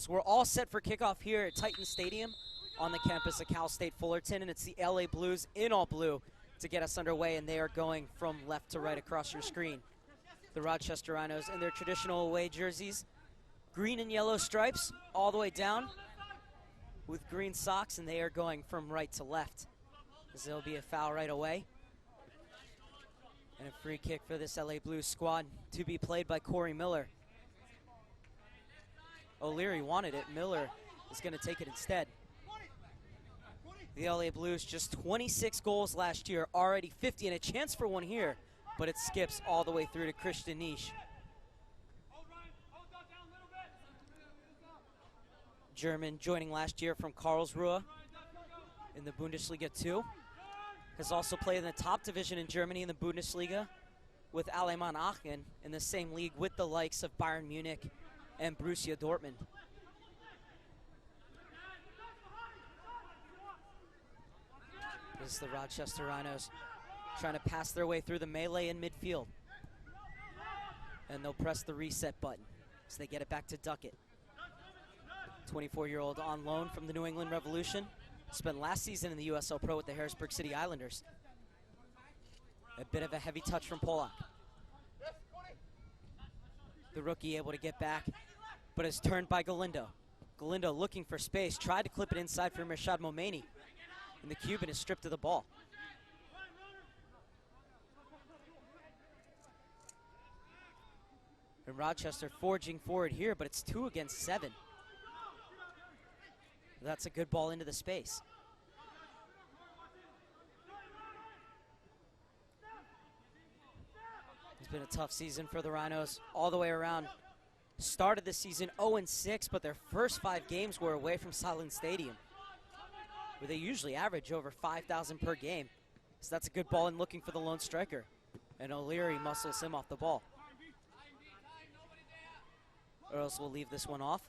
We're all set for kickoff here at Titan Stadium on the campus of Cal State Fullerton, and it's the LA Blues in all blue to get us underway, and they are going from left to right across your screen. The Rochester Rhinos in their traditional away jerseys, green and yellow stripes all the way down with green socks, and they are going from right to left, as there'll be a foul right away. And a free kick for this LA Blues squad to be played by Corey Miller. O'Leary wanted it. Miller is going to take it instead. The LA Blues just 26 goals last year, already 50, and a chance for one here, but it skips all the way through to Christian Nisch. German joining last year from Karlsruhe in the Bundesliga 2. Has also played in the top division in Germany in the Bundesliga with Alemann Aachen in the same league with the likes of Bayern Munich and Borussia Dortmund. This is the Rochester Rhinos trying to pass their way through the melee in midfield. And they'll press the reset button as they get it back to Duckett. 24-year-old on loan from the New England Revolution. Spent last season in the USL Pro with the Harrisburg City Islanders. A bit of a heavy touch from Polak. The rookie able to get back, but is turned by Galindo. Galindo looking for space, tried to clip it inside for Mirshad Momeni, and the Cuban is stripped of the ball. And Rochester forging forward here, but it's 2 against 7. That's a good ball into the space. It's been a tough season for the Rhinos all the way around. Started the season 0-6, but their first 5 games were away from Solid Stadium, where they usually average over 5,000 per game. So that's a good ball in looking for the lone striker. And O'Leary muscles him off the ball. Earls will leave this one off.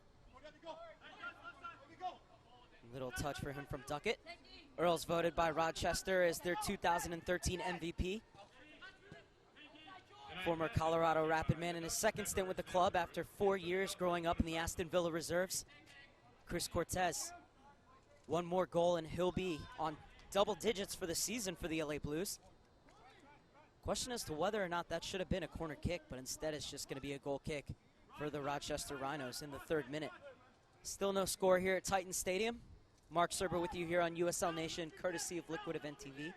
Little touch for him from Duckett. Earls voted by Rochester as their 2013 MVP. Former Colorado Rapid man in his second stint with the club after 4 years growing up in the Aston Villa reserves. Chris Cortez, one more goal and he'll be on double digits for the season for the LA Blues. Question as to whether or not that should have been a corner kick, but instead it's just going to be a goal kick for the Rochester Rhinos in the 3rd minute. Still no score here at Titan Stadium. Mark Serber with you here on USL Nation, courtesy of Liquid Event TV.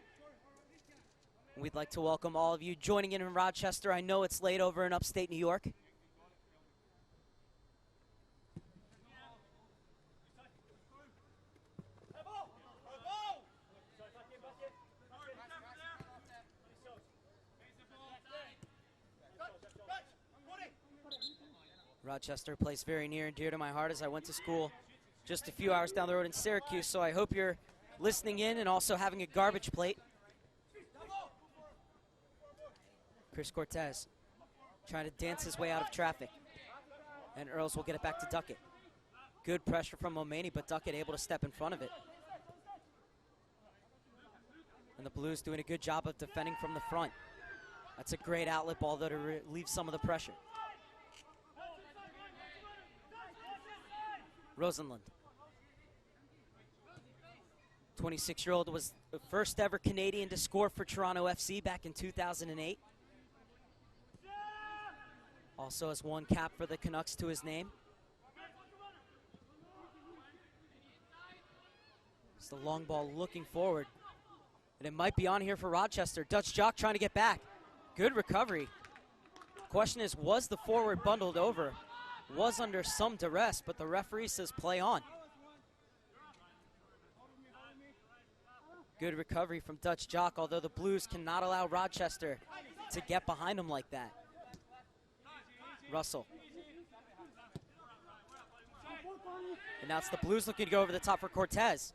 We'd like to welcome all of you joining in Rochester. I know it's late over in upstate New York. Rochester plays very near and dear to my heart as I went to school just a few hours down the road in Syracuse, so I hope you're listening in and also having a garbage plate. Chris Cortez trying to dance his way out of traffic, and Earls will get it back to Duckett. Good pressure from Momeni, but Duckett able to step in front of it. And the Blues doing a good job of defending from the front. That's a great outlet ball, though, to relieve some of the pressure. Rosenlund. 26-year-old was the first ever Canadian to score for Toronto FC back in 2008. Also has 1 cap for the Canucks to his name. It's the long ball looking forward. And it might be on here for Rochester. Dutch Jock trying to get back. Good recovery. Question is, was the forward bundled over? Was under some duress, but the referee says play on. Good recovery from Dutch Jock, although the Blues cannot allow Rochester to get behind him like that. Russell. And now it's the Blues looking to go over the top for Cortez.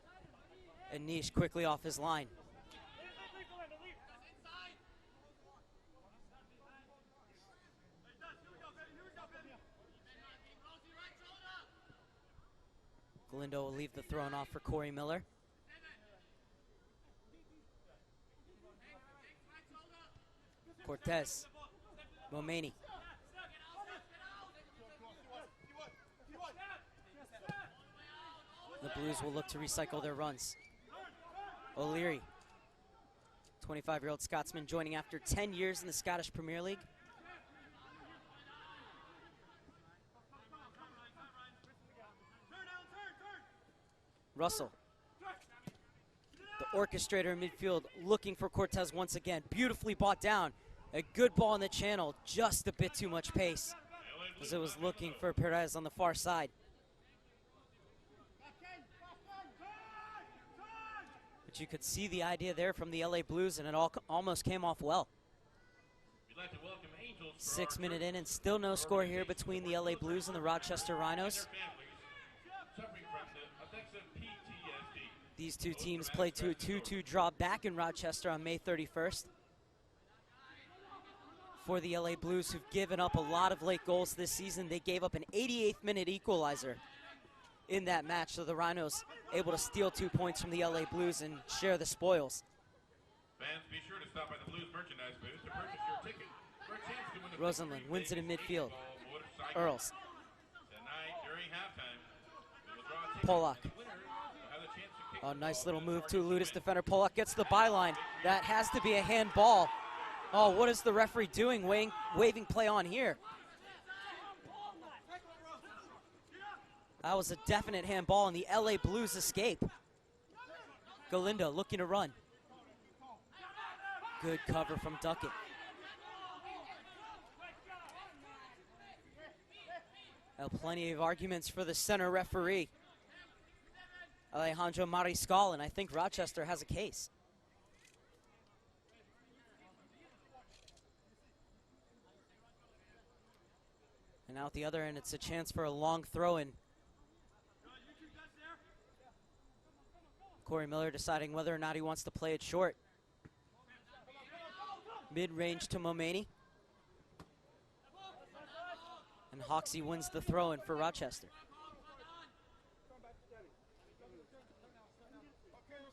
And Nisch quickly off his line. Galindo will leave the thrown off for Corey Miller. Cortez. Momeni. The Blues will look to recycle their runs. O'Leary, 25-year-old Scotsman, joining after 10 years in the Scottish Premier League. Russell, the orchestrator in midfield, looking for Cortez once again. Beautifully brought down. A good ball in the channel, just a bit too much pace, as it was looking for Perez on the far side. But you could see the idea there from the LA Blues, and it almost came off well. 6 minutes in, and still no score here between the LA Blues and the Rochester Rhinos. These two teams played to a 2-2 draw back in Rochester on May 31st. For the LA Blues, who've given up a lot of late goals this season, they gave up an 88th minute equalizer in that match, so the Rhinos able to steal 2 points from the LA Blues and share the spoils. Fans, be sure to stop by the Blues merchandise booth to purchase your ticket for a chance to win the Rosenlund wins it in midfield. Earls. Tonight, during halftime, we will draw tickets. Pollock. Winners will have the chance to kick Oh, nice little move to Ludus defender. Pollock gets the byline. That has to be a handball. Oh, what is the referee doing? Waving play on here. That was a definite handball, and the LA Blues escape. Galindo looking to run. Good cover from Duckett. Now, plenty of arguments for the center referee, Alejandro Mariscal, and I think Rochester has a case. And out the other end, it's a chance for a long throw-in. Corey Miller deciding whether or not he wants to play it short. Mid-range to Momeni. And Hoxie wins the throw-in for Rochester.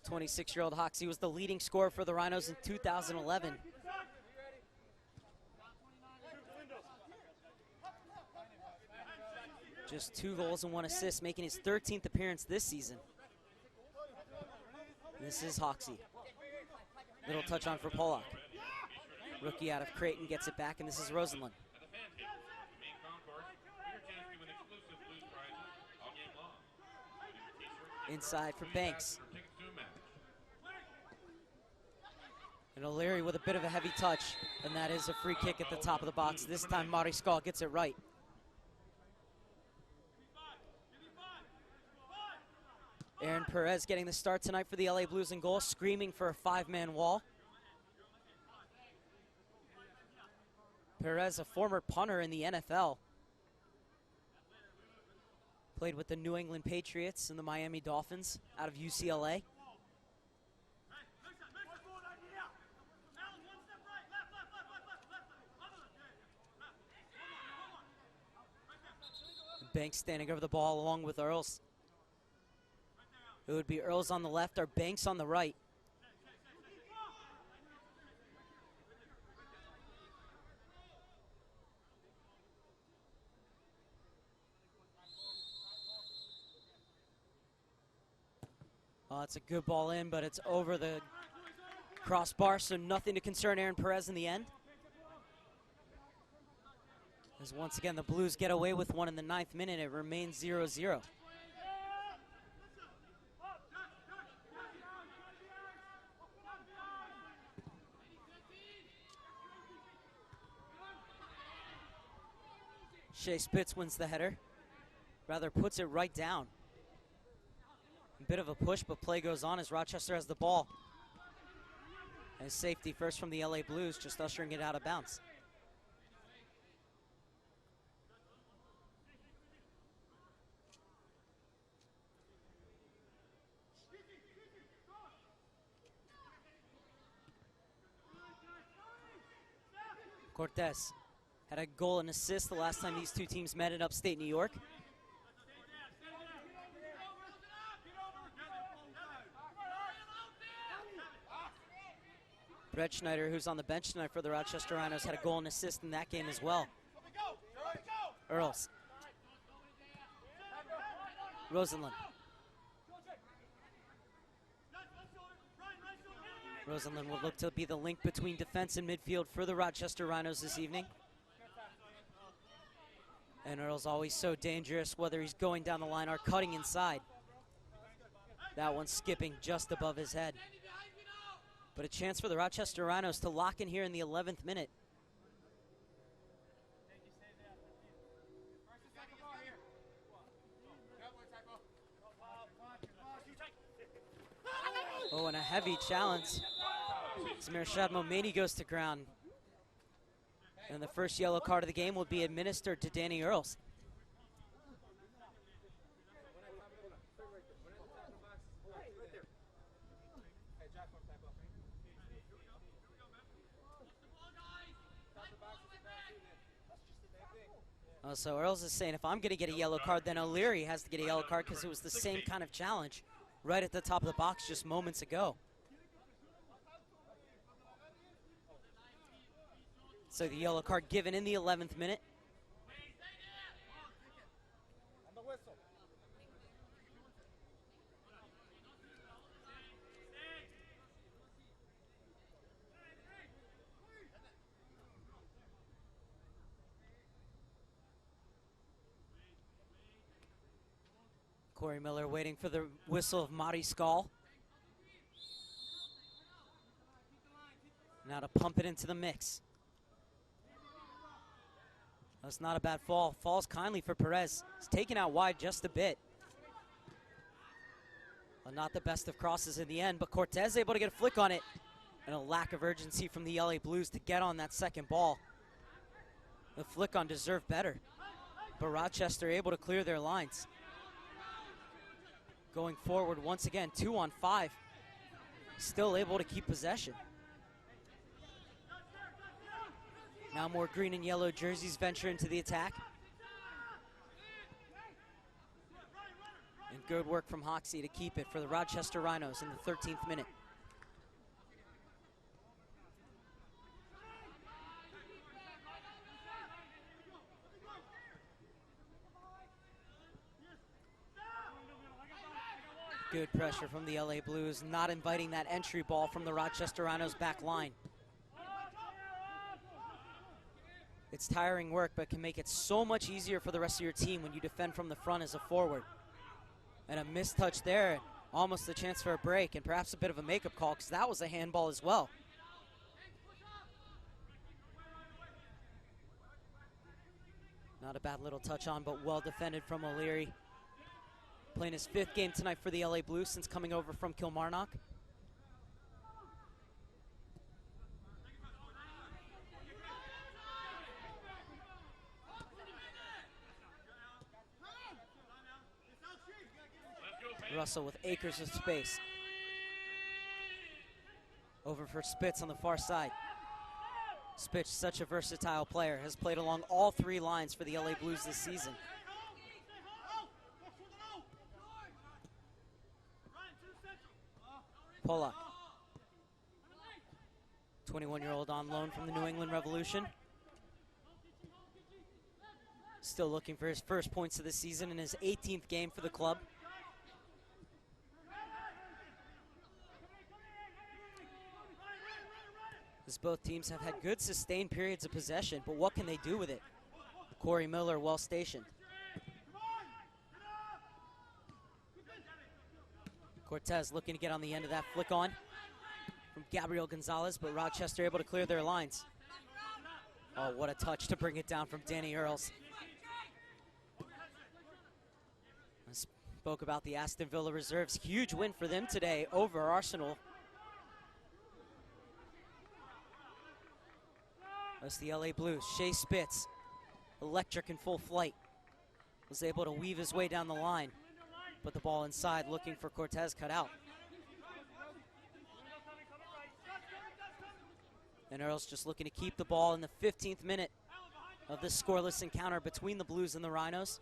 26-year-old Hoxie was the leading scorer for the Rhinos in 2011. Just 2 goals and 1 assist, making his 13th appearance this season. This is Hoxie. Little touch on for Pollock. Rookie out of Creighton gets it back, and this is Rosenlund. Inside for Banks. And O'Leary with a bit of a heavy touch, and that is a free kick at the top of the box. This time Mariscal gets it right. Aaron Perez getting the start tonight for the LA Blues in goal, screaming for a 5-man wall. Perez, a former punter in the NFL. Played with the New England Patriots and the Miami Dolphins out of UCLA. Banks standing over the ball along with Earls. It would be Earls on the left or Banks on the right. Oh, it's a good ball in, but it's over the crossbar, so nothing to concern Aaron Perez in the end. As once again, the Blues get away with one in the 9th minute. It remains 0-0. Shea Spitz wins the header. Rather puts it right down. A bit of a push, but play goes on as Rochester has the ball. And safety first from the LA Blues, just ushering it out of bounds. Cortez had a goal and assist the last time these two teams met in upstate New York. Brett Schneider, who's on the bench tonight for the Rochester Rhinos, had a goal and assist in that game as well. Earls. Rosenlund. Rosenlund will look to be the link between defense and midfield for the Rochester Rhinos this evening. And Earl's always so dangerous, whether he's going down the line or cutting inside. That one's skipping just above his head. But a chance for the Rochester Rhinos to lock in here in the 11th minute. Oh, and a heavy challenge. Samir Shadmomeni goes to ground. And the first yellow card of the game will be administered to Danny Earls. So Earls is saying if I'm going to get a yellow card, then O'Leary has to get a yellow card because it was the same kind of challenge right at the top of the box just moments ago. So the yellow card given in the 11th minute. Corey Miller waiting for the whistle of Mari Skal. Now to pump it into the mix. That's not a bad fall. Falls kindly for Perez. He's taken out wide just a bit. Well, not the best of crosses in the end, but Cortez able to get a flick on it. And a lack of urgency from the LA Blues to get on that second ball. The flick on deserved better. But Rochester able to clear their lines. Going forward once again, 2-on-5. Still able to keep possession. Now more green and yellow jerseys venture into the attack. And good work from Hoxie to keep it for the Rochester Rhinos in the 13th minute. Good pressure from the LA Blues, not inviting that entry ball from the Rochester Rhinos back line. It's tiring work, but can make it so much easier for the rest of your team when you defend from the front as a forward. And a missed touch there, almost a chance for a break, and perhaps a bit of a makeup call, because that was a handball as well. Not a bad little touch on, but well defended from O'Leary. Playing his 5th game tonight for the LA Blues since coming over from Kilmarnock. Russell with acres of space. Over for Spitz on the far side. Spitz, such a versatile player, has played along all 3 lines for the LA Blues this season. Pollock, 21-year-old on loan from the New England Revolution. Still looking for his first points of the season in his 18th game for the club. As both teams have had good sustained periods of possession, but what can they do with it? Corey Miller well stationed. Cortez looking to get on the end of that flick on from Gabriel Gonzalez, but Rochester able to clear their lines. Oh, what a touch to bring it down from Danny Earls. I spoke about the Aston Villa reserves. Huge win for them today over Arsenal. That's the LA Blues. Shea Spitz, electric in full flight, was able to weave his way down the line. Put the ball inside, looking for Cortez, cut out. And Earls just looking to keep the ball in the 15th minute of this scoreless encounter between the Blues and the Rhinos.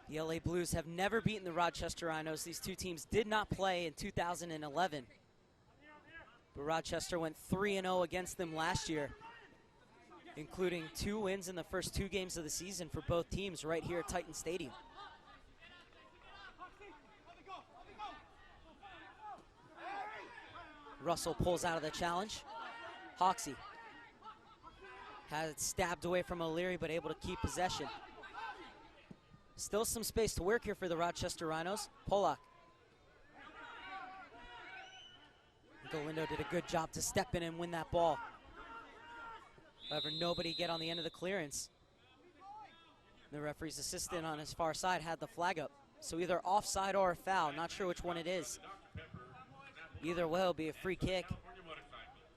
The LA Blues have never beaten the Rochester Rhinos. These two teams did not play in 2011. But Rochester went 3-0 against them last year, including 2 wins in the first 2 games of the season for both teams right here at Titan Stadium. Russell pulls out of the challenge. Hoxie has it stabbed away from O'Leary, but able to keep possession. Still some space to work here for the Rochester Rhinos. Polak. Galindo did a good job to step in and win that ball. However, nobody get on the end of the clearance. The referee's assistant on his far side had the flag up. So either offside or a foul. Not sure which one it is. Either way, it'll be a free kick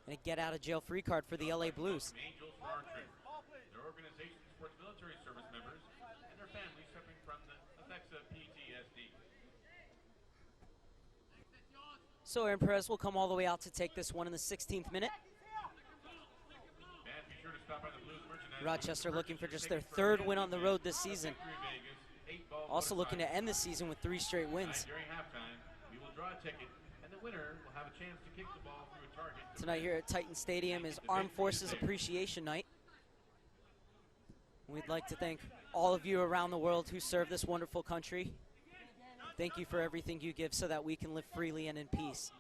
and a get out of jail free card for the LA Blues. Their organization supports military service members and their families suffering from the effects of PTSD. So Aaron Perez will come all the way out to take this one in the 16th minute. Rochester looking for just their third win on the road this season. Also looking to end the season with 3 straight wins. During halftime, we will draw a ticket, and the winner will have a chance to kick the ball through a target. Tonight here at Titan Stadium is Armed Forces Appreciation Night. We'd like to thank all of you around the world who serve this wonderful country. Thank you for everything you give so that we can live freely and in peace.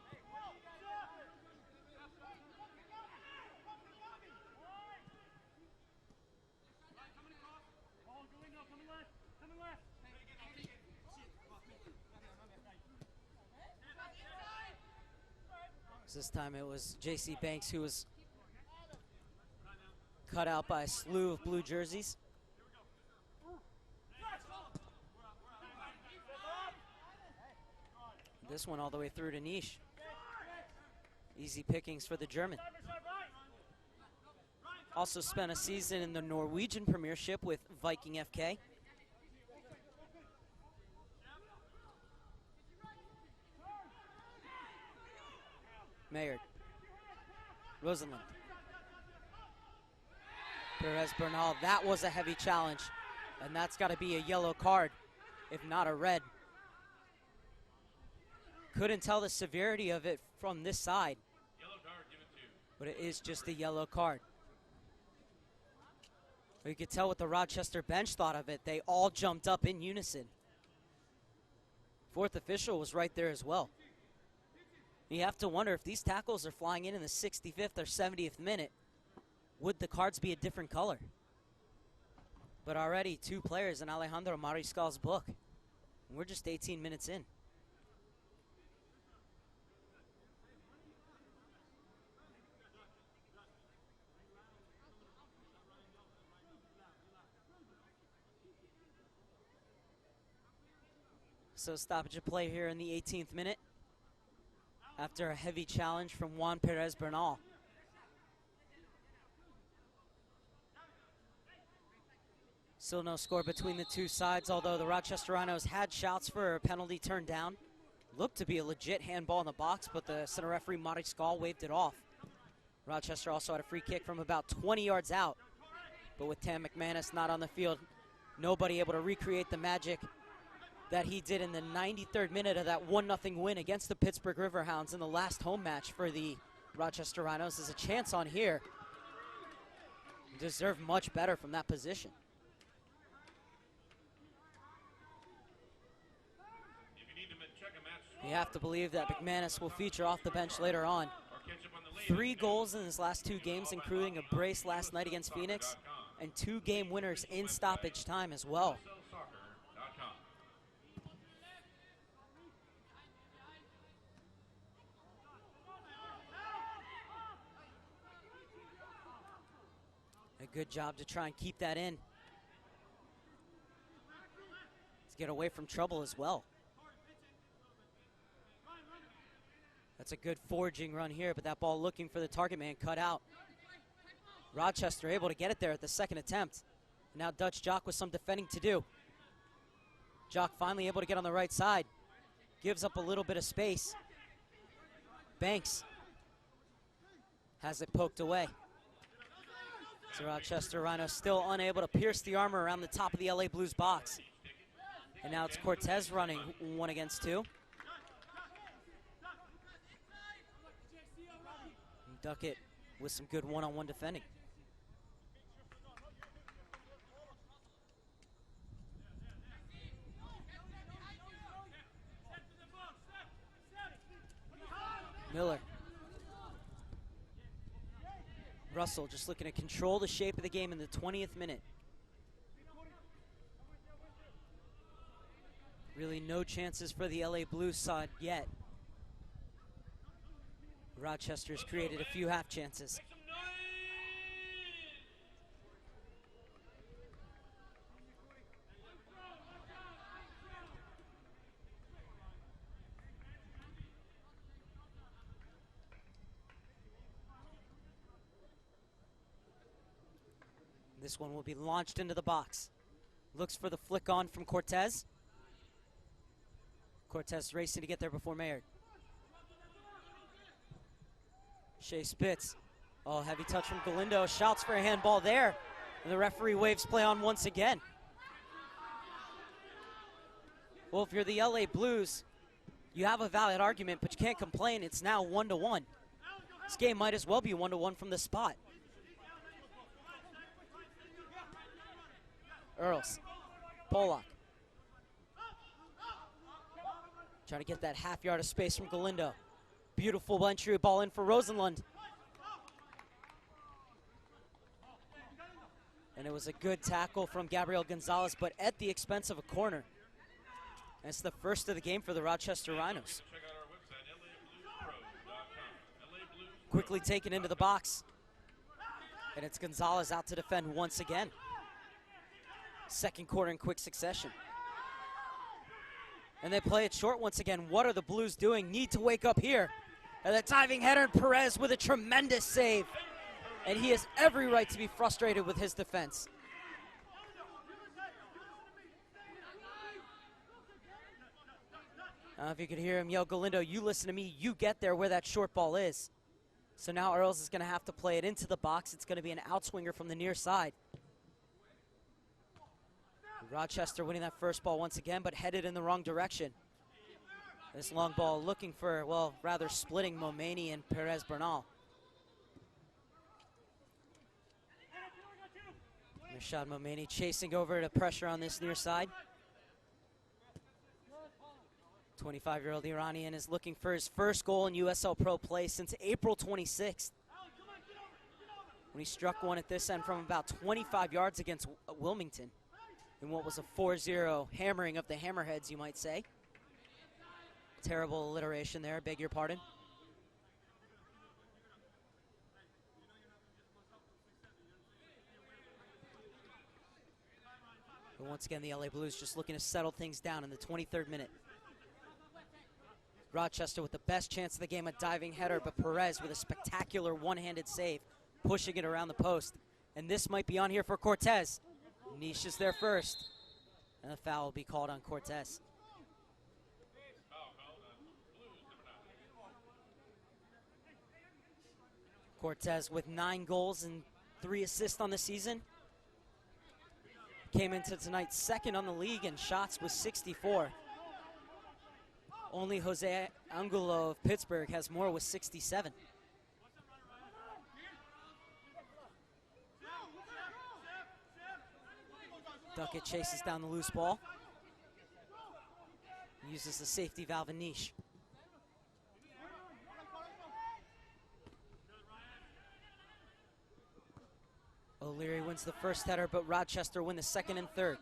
This time it was J.C. Banks who was cut out by a slew of blue jerseys. This one all the way through to Niche. Easy pickings for the German. Also spent a season in the Norwegian Premiership with Viking FK. Mayer. Rosenlund. Perez Bernal, that was a heavy challenge. And that's got to be a yellow card, if not a red. Couldn't tell the severity of it from this side. Yellow card given to. But it is just a yellow card. You could tell what the Rochester bench thought of it. They all jumped up in unison. Fourth official was right there as well. You have to wonder if these tackles are flying in the 65th or 70th minute, would the cards be a different color? But already 2 players in Alejandro Mariscal's book. And we're just 18 minutes in. So stoppage of play here in the 18th minute after a heavy challenge from Juan Perez Bernal. Still no score between the 2 sides, although the Rochester Rhinos had shouts for a penalty turned down. Looked to be a legit handball in the box, but the center referee, Mariscal, waved it off. Rochester also had a free kick from about 20 yards out, but with Tam McManus not on the field, nobody able to recreate the magic that he did in the 93rd minute of that 1-0 win against the Pittsburgh Riverhounds in the last home match for the Rochester Rhinos. There's a chance on here. Deserve much better from that position. You have to believe that McManus will feature off the bench later on. 3 goals in his last 2 games, including a brace last night against Phoenix, and 2 game winners in stoppage time as well. A good job to try and keep that in. Let's get away from trouble as well. That's a good foraging run here, but that ball looking for the target man cut out. Rochester able to get it there at the 2nd attempt. Now Dutch Jock with some defending to do. Jock finally able to get on the right side. Gives up a little bit of space. Banks has it poked away. So Rochester Rhinos still unable to pierce the armor around the top of the LA Blues box. And now it's Cortez running 1 against 2. And Duckett with some good one-on-one defending. Miller Russell just looking to control the shape of the game in the 20th minute. Really no chances for the LA Blues side yet. Rochester's created a few half chances. This one will be launched into the box. Looks for the flick on from Cortez. Cortez racing to get there before Maynard. Shea Spitz. Oh, heavy touch from Galindo. Shouts for a handball there. And the referee waves play on once again. Well, if you're the LA Blues, you have a valid argument, but you can't complain. It's now 1-1. This game might as well be 1-1 from the spot. Earls. Pollock. Trying to get that half yard of space from Galindo. Beautiful entry ball in for Rosenlund. And it was a good tackle from Gabriel Gonzalez, but at the expense of a corner. And it's the first of the game for the Rochester Rhinos. Quickly taken into the box. And it's Gonzalez out to defend once again. Second quarter in quick succession. And they play it short once again. What are the Blues doing? Need to wake up here. And the diving header, and Perez with a tremendous save. And he has every right to be frustrated with his defense. If you could hear him yell, Galindo, you listen to me, you get there where that short ball is. So now Earls is going to have to play it into the box. It's going to be an outswinger from the near side. Rochester winning that first ball once again, but headed in the wrong direction. This long ball looking for, well, rather splitting Momeni and Perez Bernal. Rashad Momeni chasing over to pressure on this near side. 25-year-old Iranian is looking for his first goal in USL Pro play since April 26th. When he struck one at this end from about 25 yards against Wilmington. In what was a 4-0 hammering of the Hammerheads, you might say. Terrible alliteration there, beg your pardon. But once again, the LA Blues just looking to settle things down in the 23rd minute. Rochester with the best chance of the game, a diving header, but Perez with a spectacular one-handed save, pushing it around the post. And this might be on here for Cortez. Niche is there first, and the foul will be called on Cortez. Cortez with 9 goals and 3 assists on the season. Came into tonight's second on the league in shots with 64. Only Jose Angulo of Pittsburgh has more with 67. Duckett chases down the loose ball. Uses the safety valve in Niche. O'Leary wins the first header, but Rochester win the second and third.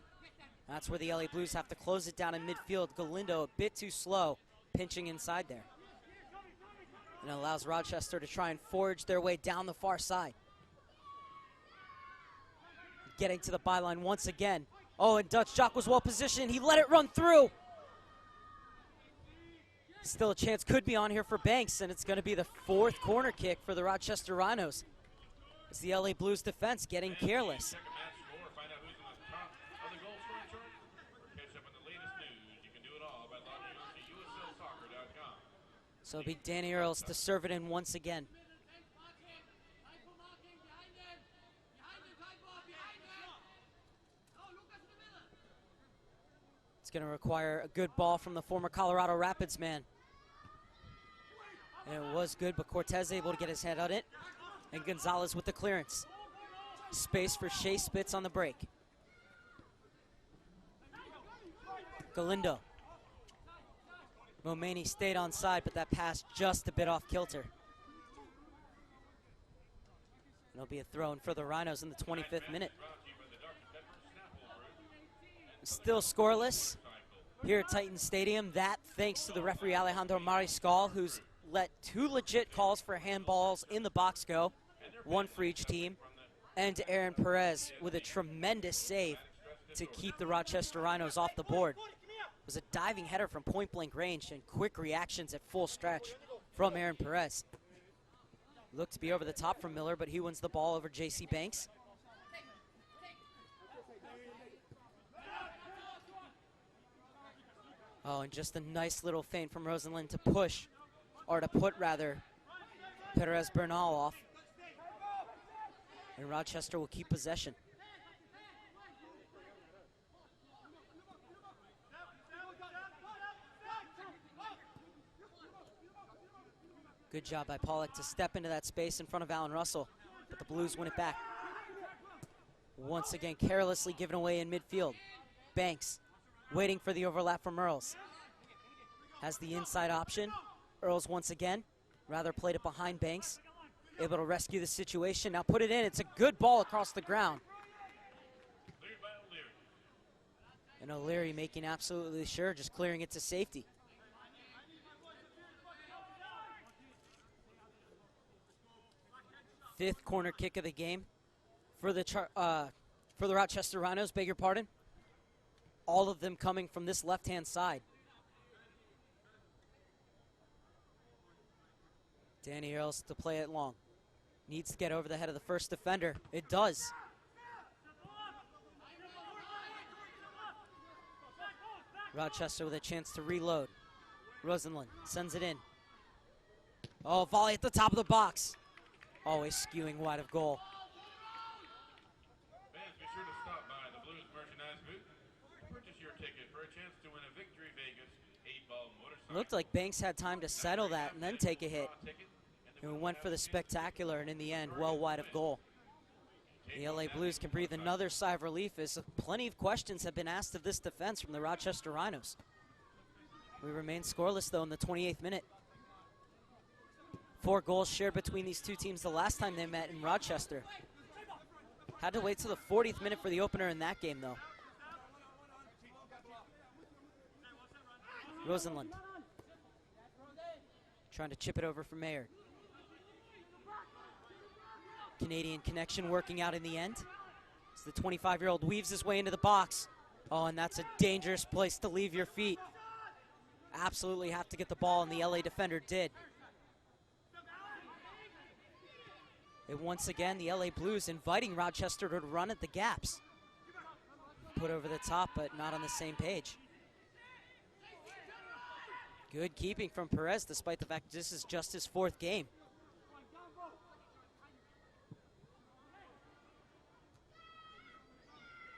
That's where the LA Blues have to close it down in midfield. Galindo a bit too slow, pinching inside there. And it allows Rochester to try and forge their way down the far side. Getting to the byline once again. Oh, and Dutch Jock was well positioned. He let it run through. Still a chance could be on here for Banks, and it's going to be the 4th corner kick for the Rochester Rhinos. It's the LA Blues defense getting careless. So it'll be Danny Earls to serve it in once again. It's going to require a good ball from the former Colorado Rapids man. And it was good, but Cortez able to get his head on it. And Gonzalez with the clearance. Space for Shea Spitz on the break. Galindo. Momeni stayed on side, but that pass just a bit off kilter. It'll be a throw-in for the Rhinos in the 25th minute. Still scoreless here at Titan Stadium. That thanks to the referee Alejandro Mariscal, who's let 2 legit calls for handballs in the box go, 1 for each team, and Aaron Perez with a tremendous save to keep the Rochester Rhinos off the board. It was a diving header from point-blank range and quick reactions at full stretch from Aaron Perez. Looked to be over the top from Miller, but he wins the ball over J.C. Banks. Oh, and just a nice little feint from Rosenlund to push, or to put rather, Perez Bernal off. And Rochester will keep possession. Good job by Pollock to step into that space in front of Allen Russell, but the Blues win it back. Once again, carelessly given away in midfield. Banks waiting for the overlap from Earls. Has the inside option. Earls once again, rather played it behind Banks. Able to rescue the situation, now put it in. It's a good ball across the ground. And O'Leary making absolutely sure, just clearing it to safety. Fifth corner kick of the game for the Rochester Rhinos, beg your pardon. All of them coming from this left-hand side. Danny Earls to play it long. Needs to get over the head of the first defender. It does. Rochester with a chance to reload. Rosenlund sends it in. Oh, volley at the top of the box. Always skewing wide of goal. Fans, be sure to stop by the Blues merchandise booth and purchase your ticket for a chance to win a Victory Vegas 8-ball motorcycle. Looked like Banks had time to settle that and then take a hit. And went for the spectacular, and in the end, well wide of goal. The LA Blues can breathe another sigh of relief as plenty of questions have been asked of this defense from the Rochester Rhinos. We remain scoreless, though, in the 28th minute. 4 goals shared between these two teams the last time they met in Rochester. Had to wait till the 40th minute for the opener in that game, though. Rosenlund trying to chip it over for Mayer. Canadian connection working out in the end. As the 25-year-old weaves his way into the box. Oh, and that's a dangerous place to leave your feet. Absolutely have to get the ball, and the LA defender did. And once again, the LA Blues inviting Rochester to run at the gaps. Put over the top, but not on the same page. Good keeping from Perez, despite the fact this is just his 4th game.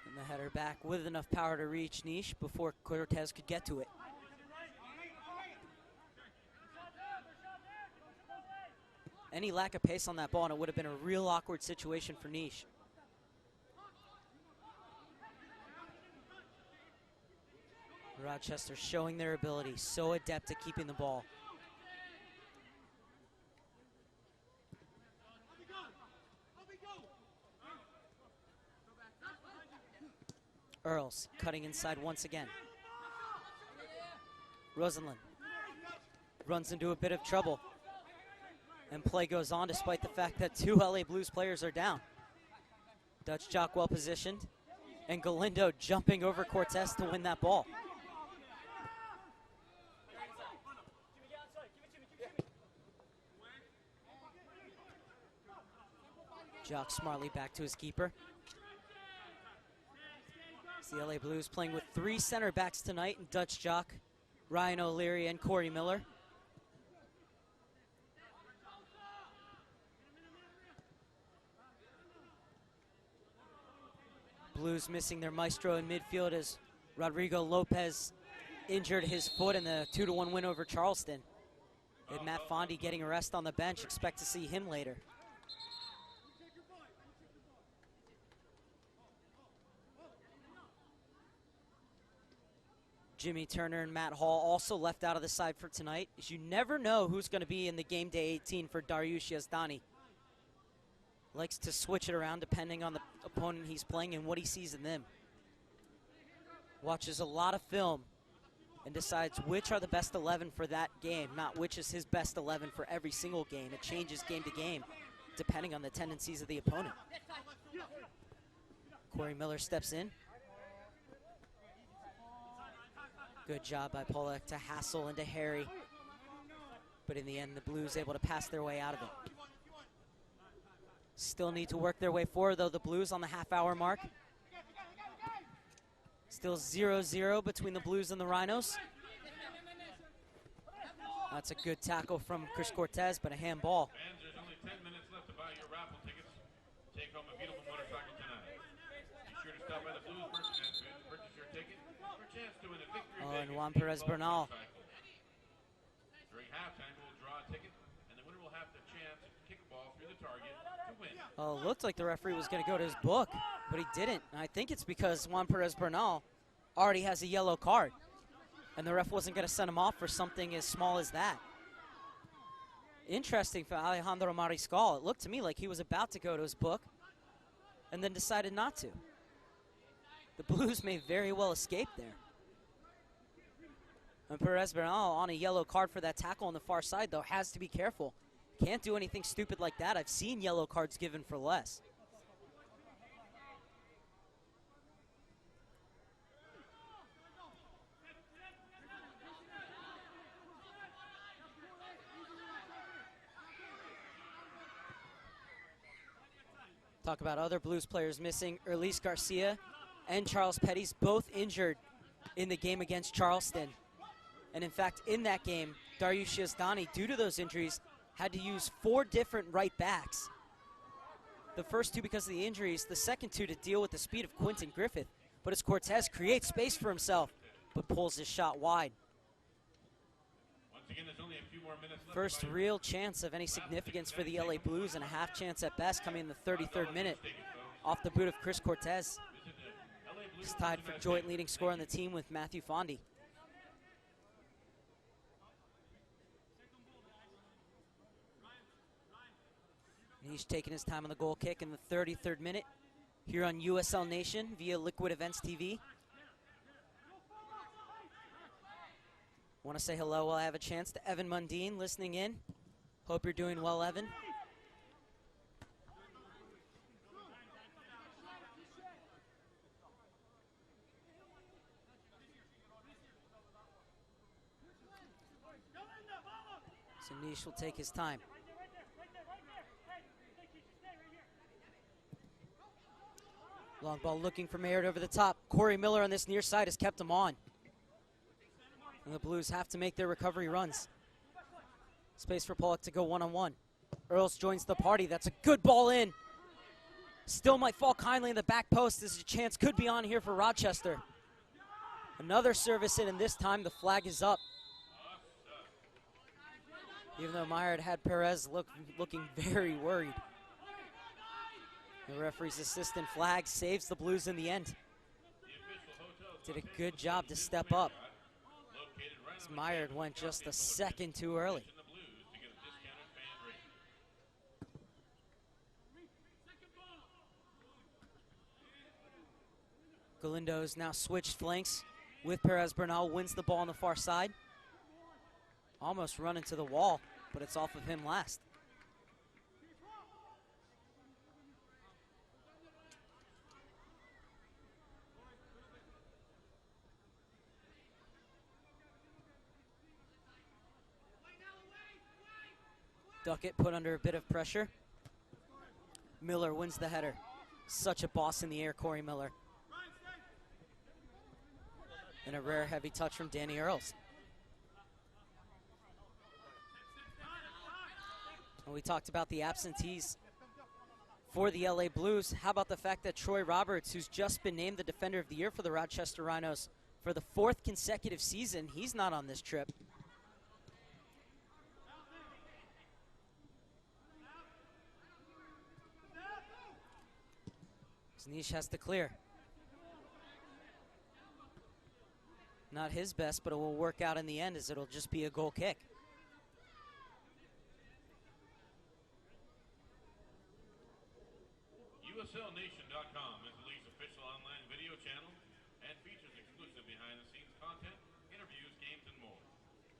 And the header back with enough power to reach Niche before Cortez could get to it. Any lack of pace on that ball, and it would have been a real awkward situation for Niche. Rochester showing their ability, so adept at keeping the ball. Earls cutting inside once again. Rosenlund runs into a bit of trouble. And play goes on despite the fact that 2 LA Blues players are down. Dutch Jock well positioned. And Galindo jumping over Cortez to win that ball. Jock smartly back to his keeper. It's the LA Blues playing with 3 center backs tonight in Dutch Jock, Ryan O'Leary, and Corey Miller. Blues missing their maestro in midfield as Rodrigo Lopez injured his foot in the 2-1 win over Charleston. And Matt Fondy getting a rest on the bench. Expect to see him later. Jimmy Turner and Matt Hall also left out of the side for tonight, as you never know who's going to be in the game day 18 for Dariush Yazdani. Likes to switch it around depending on the opponent he's playing and what he sees in them. Watches a lot of film and decides which are the best 11 for that game, not which is his best 11 for every single game. It changes game to game depending on the tendencies of the opponent. Corey Miller steps in. Good job by Pollock to hassle into Harry. But in the end, the Blues able to pass their way out of it. Still need to work their way forward, though, the Blues on the half-hour mark. Still 0-0 between the Blues and the Rhinos. That's a good tackle from Chris Cortez, but a handball. Fans, there's only 10 minutes left to buy your raffle tickets. Take home a beautiful motorcycle tonight. Be sure to stop by the Blues merchandise booth to purchase your ticket for a chance to win a victory. And Juan Perez Bernal. During halftime, we'll draw a ticket, and the winner will have the chance to kick a ball through the target to win. Oh, it looked like the referee was going to go to his book, but he didn't. And I think it's because Juan Perez Bernal already has a yellow card, and the ref wasn't going to send him off for something as small as that. Interesting for Alejandro Mariscal. It looked to me like he was about to go to his book and then decided not to. The Blues may very well escape there. And Perez Bernal on a yellow card for that tackle on the far side, though, has to be careful. Can't do anything stupid like that. I've seen yellow cards given for less. Talk about other Blues players missing. Erlis Garcia and Charles Petty's both injured in the game against Charleston. And in fact, in that game, Dariush Yazdani, due to those injuries, had to use 4 different right backs. The first 2 because of the injuries, the second 2 to deal with the speed of Quentin Griffith. But as Cortez creates space for himself, but pulls his shot wide. Once again, there's only a few more minutes left. First real chance of any significance for the LA Blues, and a half chance at best coming in the 33rd minute off the boot of Chris Cortez. He's tied for joint leading scorer on the team with Matthew Fondy. And he's taking his time on the goal kick in the 33rd minute here on USL Nation via Liquid Events TV. Want to say hello while I have a chance to Evan Mundine listening in. Hope you're doing well, Evan. So Nish will take his time. Long ball looking for Maynard over the top. Corey Miller on this near side has kept him on. And the Blues have to make their recovery runs. Space for Pollock to go one-on-one. Earls joins the party. That's a good ball in. Still might fall kindly in the back post. There's a chance could be on here for Rochester. Another service in, and this time the flag is up. Even though Meyer had Perez looking very worried. The referee's assistant flag saves the Blues in the end. Did a good job to step up. As Meyer went just a second too early. Galindo's now switched flanks with Perez Bernal, wins the ball on the far side. Almost run into the wall, but it's off of him last. Duckett put under a bit of pressure. Miller wins the header. Such a boss in the air, Corey Miller. And a rare heavy touch from Danny Earls. And we talked about the absentees for the LA Blues. How about the fact that Troy Roberts, who's just been named the Defender of the Year for the Rochester Rhinos for the 4th consecutive season, he's not on this trip. Nish has to clear. Not his best, but it will work out in the end as it'll just be a goal kick. USLNation.com is the league's official online video channel and features exclusive behind-the-scenes content, interviews, games, and more.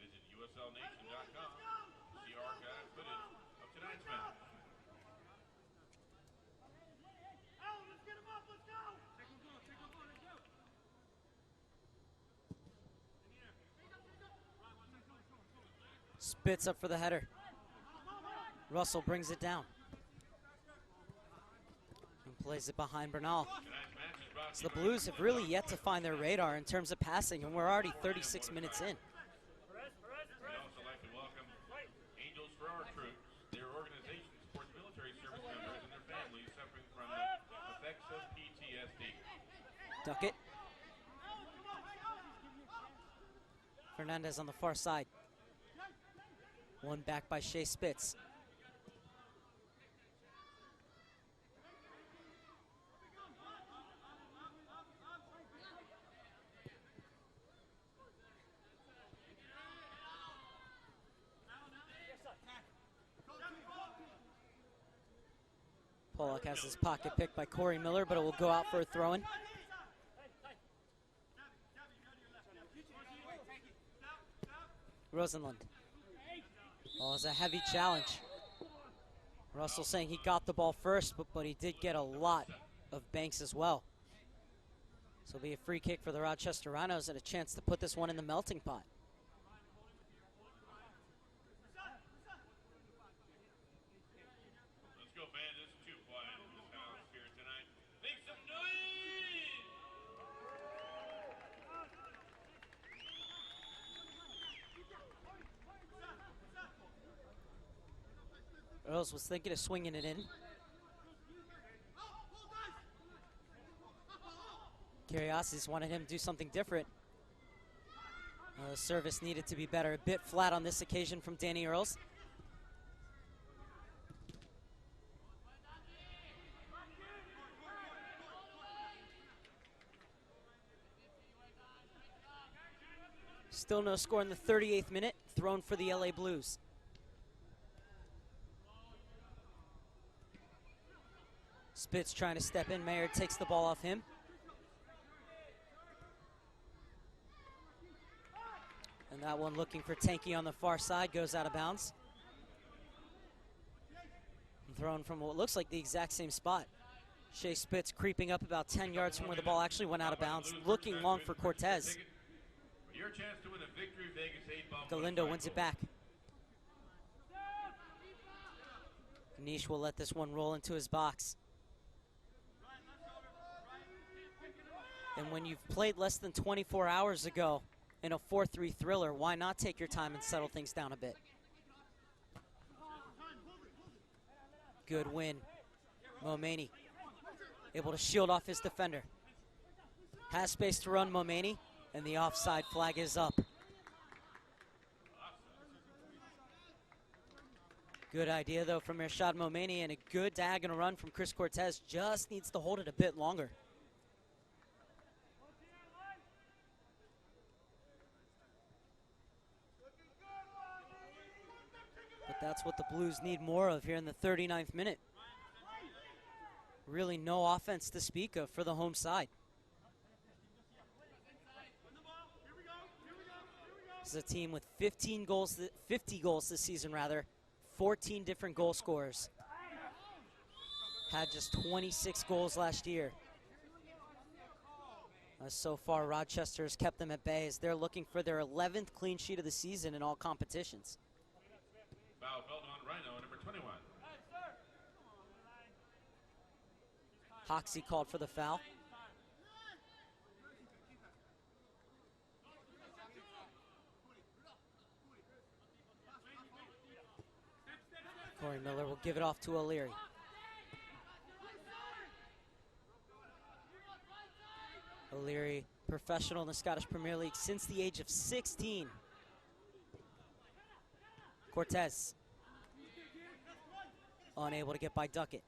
Visit USLNation.com to see archive footage of tonight's match. Spitz up for the header. Russell brings it down. And plays it behind Bernal. So the Blues have really yet to find their radar in terms of passing, and we're already 36 minutes in. We'd also like to welcome Angels for Our Troops. Their organization supports military service members and their families suffering from the effects of PTSD. Duckett. Fernandez on the far side. One back by Shea Spitz. Pollock has his pocket picked by Corey Miller, but it will go out for a throw-in. Rosenlund. Oh, it's a heavy challenge. Russell saying he got the ball first, but he did get a lot of banks as well. So it'll be a free kick for the Rochester Rhinos and a chance to put this one in the melting pot. Let's go, band. It's too quiet in this house here tonight. Make some noise! Earls was thinking of swinging it in. Curiosities wanted him to do something different. The service needed to be better. A bit flat on this occasion from Danny Earls. Still no score in the 38th minute. Thrown for the LA Blues. Spitz trying to step in. Mayer takes the ball off him. And that one looking for Tanky on the far side goes out of bounds. And thrown from what looks like the exact same spot. Shea Spitz creeping up about 10 yards from where the ball actually went out of bounds. Looking long for Cortez. Your chance to win a victory Vegas 8-ball. Galindo wins it back. Nish will let this one roll into his box. And when you've played less than 24 hours ago in a 4-3 thriller, why not take your time and settle things down a bit? Good win. Momani able to shield off his defender. Has space to run, Momani, and the offside flag is up. Good idea, though, from Irshad Momani, and a good diagonal run from Chris Cortez. Just needs to hold it a bit longer. But that's what the Blues need more of here in the 39th minute. Really no offense to speak of for the home side. This is a team with 50 goals this season, 14 different goal scorers. Had just 26 goals last year. So far, Rochester has kept them at bay as they're looking for their 11th clean sheet of the season in all competitions. Foul called on Rhino, number 21. Hoxie called for the foul. Corey Miller will give it off to O'Leary. O'Leary, professional in the Scottish Premier League since the age of 16. Cortez, unable to get by Duckett.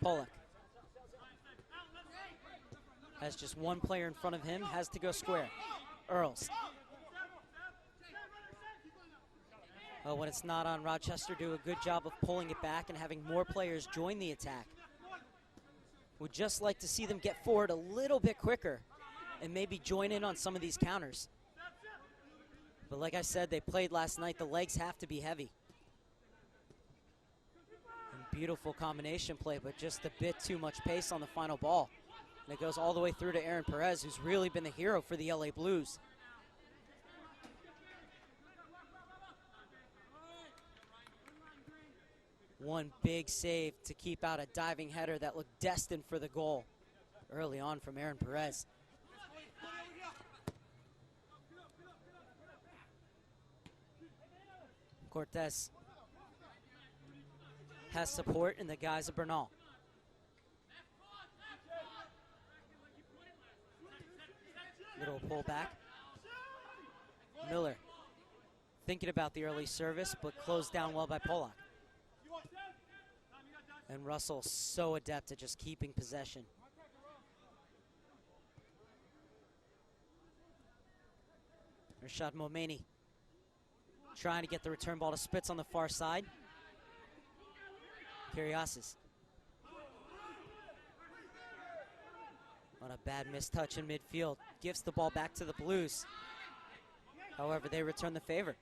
Pollock has just one player in front of him, has to go square. Earls. Well, when it's not on, Rochester do a good job of pulling it back and having more players join the attack. Would just like to see them get forward a little bit quicker and maybe join in on some of these counters. But like I said, they played last night. The legs have to be heavy. And beautiful combination play, but just a bit too much pace on the final ball. And it goes all the way through to Aaron Perez, who's really been the hero for the LA Blues. One big save to keep out a diving header that looked destined for the goal early on from Aaron Perez. Cortez has support in the guise of Bernal. Little pullback. Miller thinking about the early service, but closed down well by Polak. And Russell so adept at just keeping possession. Rashad Momeni trying to get the return ball to Spitz on the far side. Kyrgiasis. On a bad mistouch in midfield. Gives the ball back to the Blues. However, they return the favor.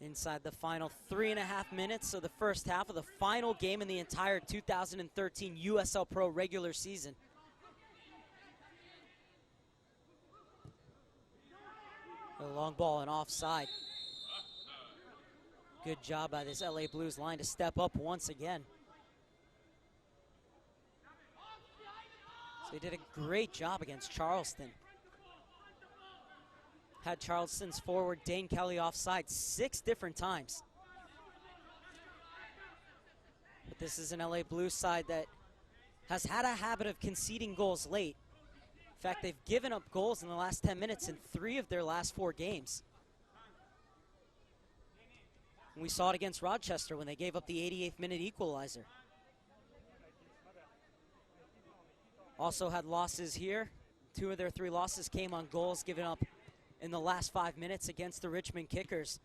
Inside the final 3.5 minutes of the first half of the final game in the entire 2013 USL Pro regular season. A long ball and offside. Good job by this LA Blues line to step up once again. So they did a great job against Charleston. Had Charleston's forward Dane Kelly offside 6 different times. But this is an LA Blues side that has had a habit of conceding goals late. In fact, they've given up goals in the last 10 minutes in 3 of their last 4 games. And we saw it against Rochester when they gave up the 88th minute equalizer. Also had losses here. 2 of their 3 losses came on goals given up in the last 5 minutes against the Richmond Kickers,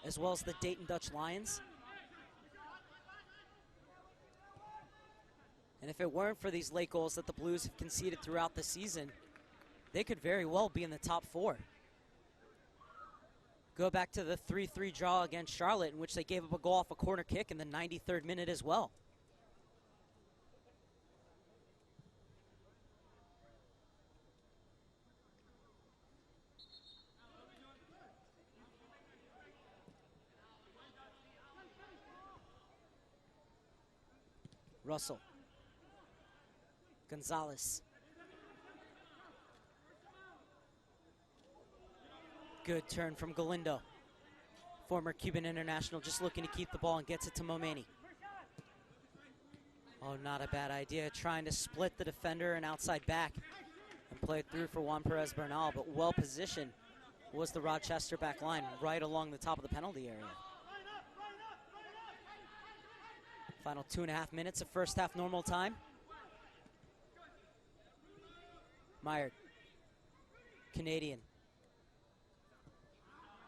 as well as the Dayton Dutch Lions. And if it weren't for these late goals that the Blues have conceded throughout the season, they could very well be in the top 4. Go back to the 3-3 draw against Charlotte, in which they gave up a goal off a corner kick in the 93rd minute as well. Russell. Gonzalez. Good turn from Galindo. Former Cuban international just looking to keep the ball and gets it to Momeni. Oh, not a bad idea. Trying to split the defender and outside back and play it through for Juan Perez Bernal, but well positioned was the Rochester back line right along the top of the penalty area. Final 2.5 minutes of first half normal time. Meyer. Canadian.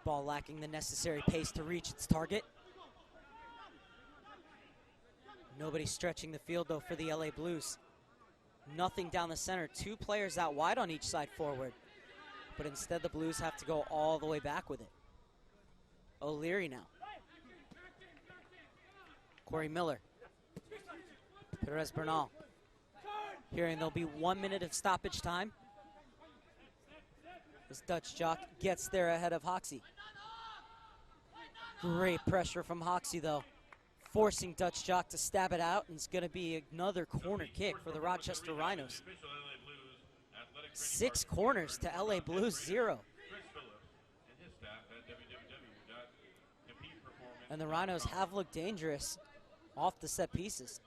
Ball lacking the necessary pace to reach its target. Nobody stretching the field though for the LA Blues. Nothing down the center. 2 players out wide on each side forward. But instead the Blues have to go all the way back with it. O'Leary now. Corey Miller. Perez Bernal. Hearing there'll be 1 minute of stoppage time. This Dutch jock gets there ahead of Hoxie. Great pressure from Hoxie though. Forcing Dutch jock to stab it out, and it's going to be another corner kick for the Rochester Rhinos. 6 corners to LA Blues 0. And the Rhinos have looked dangerous off the set pieces.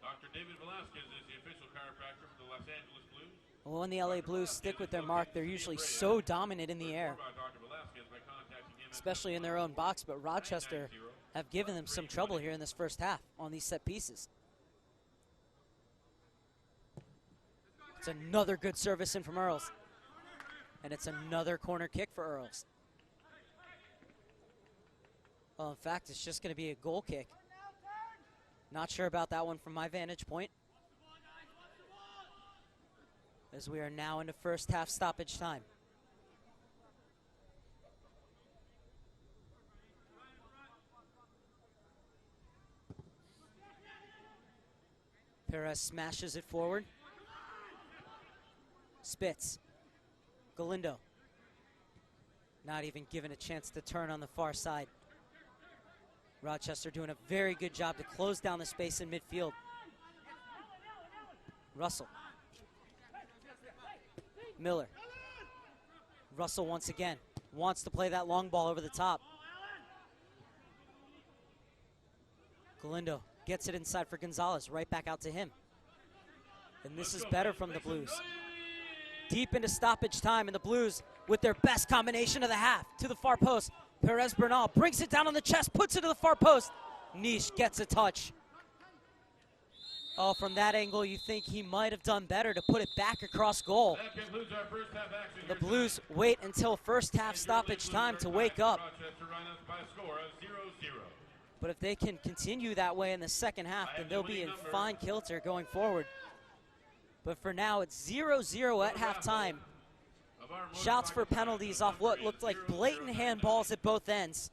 Dr. David Velasquez is the official chiropractor for the Los Angeles Blues. Well, when the LA Blues stick with their mark, they're usually so dominant in the air, especially in their own box, but Rochester have given them some trouble here in this first half on these set pieces. It's another good service in from Earls. And it's another corner kick for Earls. Well, in fact, it's just going to be a goal kick. Not sure about that one from my vantage point, as we are now into first half stoppage time. Perez smashes it forward. Spitz. Galindo. Not even given a chance to turn on the far side. Rochester doing a very good job to close down the space in midfield. Russell. Miller. Russell once again wants to play that long ball over the top. Galindo gets it inside for Gonzalez, right back out to him. And this is better from the Blues. Deep into stoppage time, and the Blues with their best combination of the half to the far post. Perez Bernal brings it down on the chest, puts it to the far post. Niche gets a touch. Oh, from that angle, you think he might have done better to put it back across goal. The Blues wait until first half stoppage time to wake up. But if they can continue that way in the second half, then they'll be in fine kilter going forward. But for now, it's 0-0 at halftime. Shouts for penalties off what looked like blatant handballs at both ends.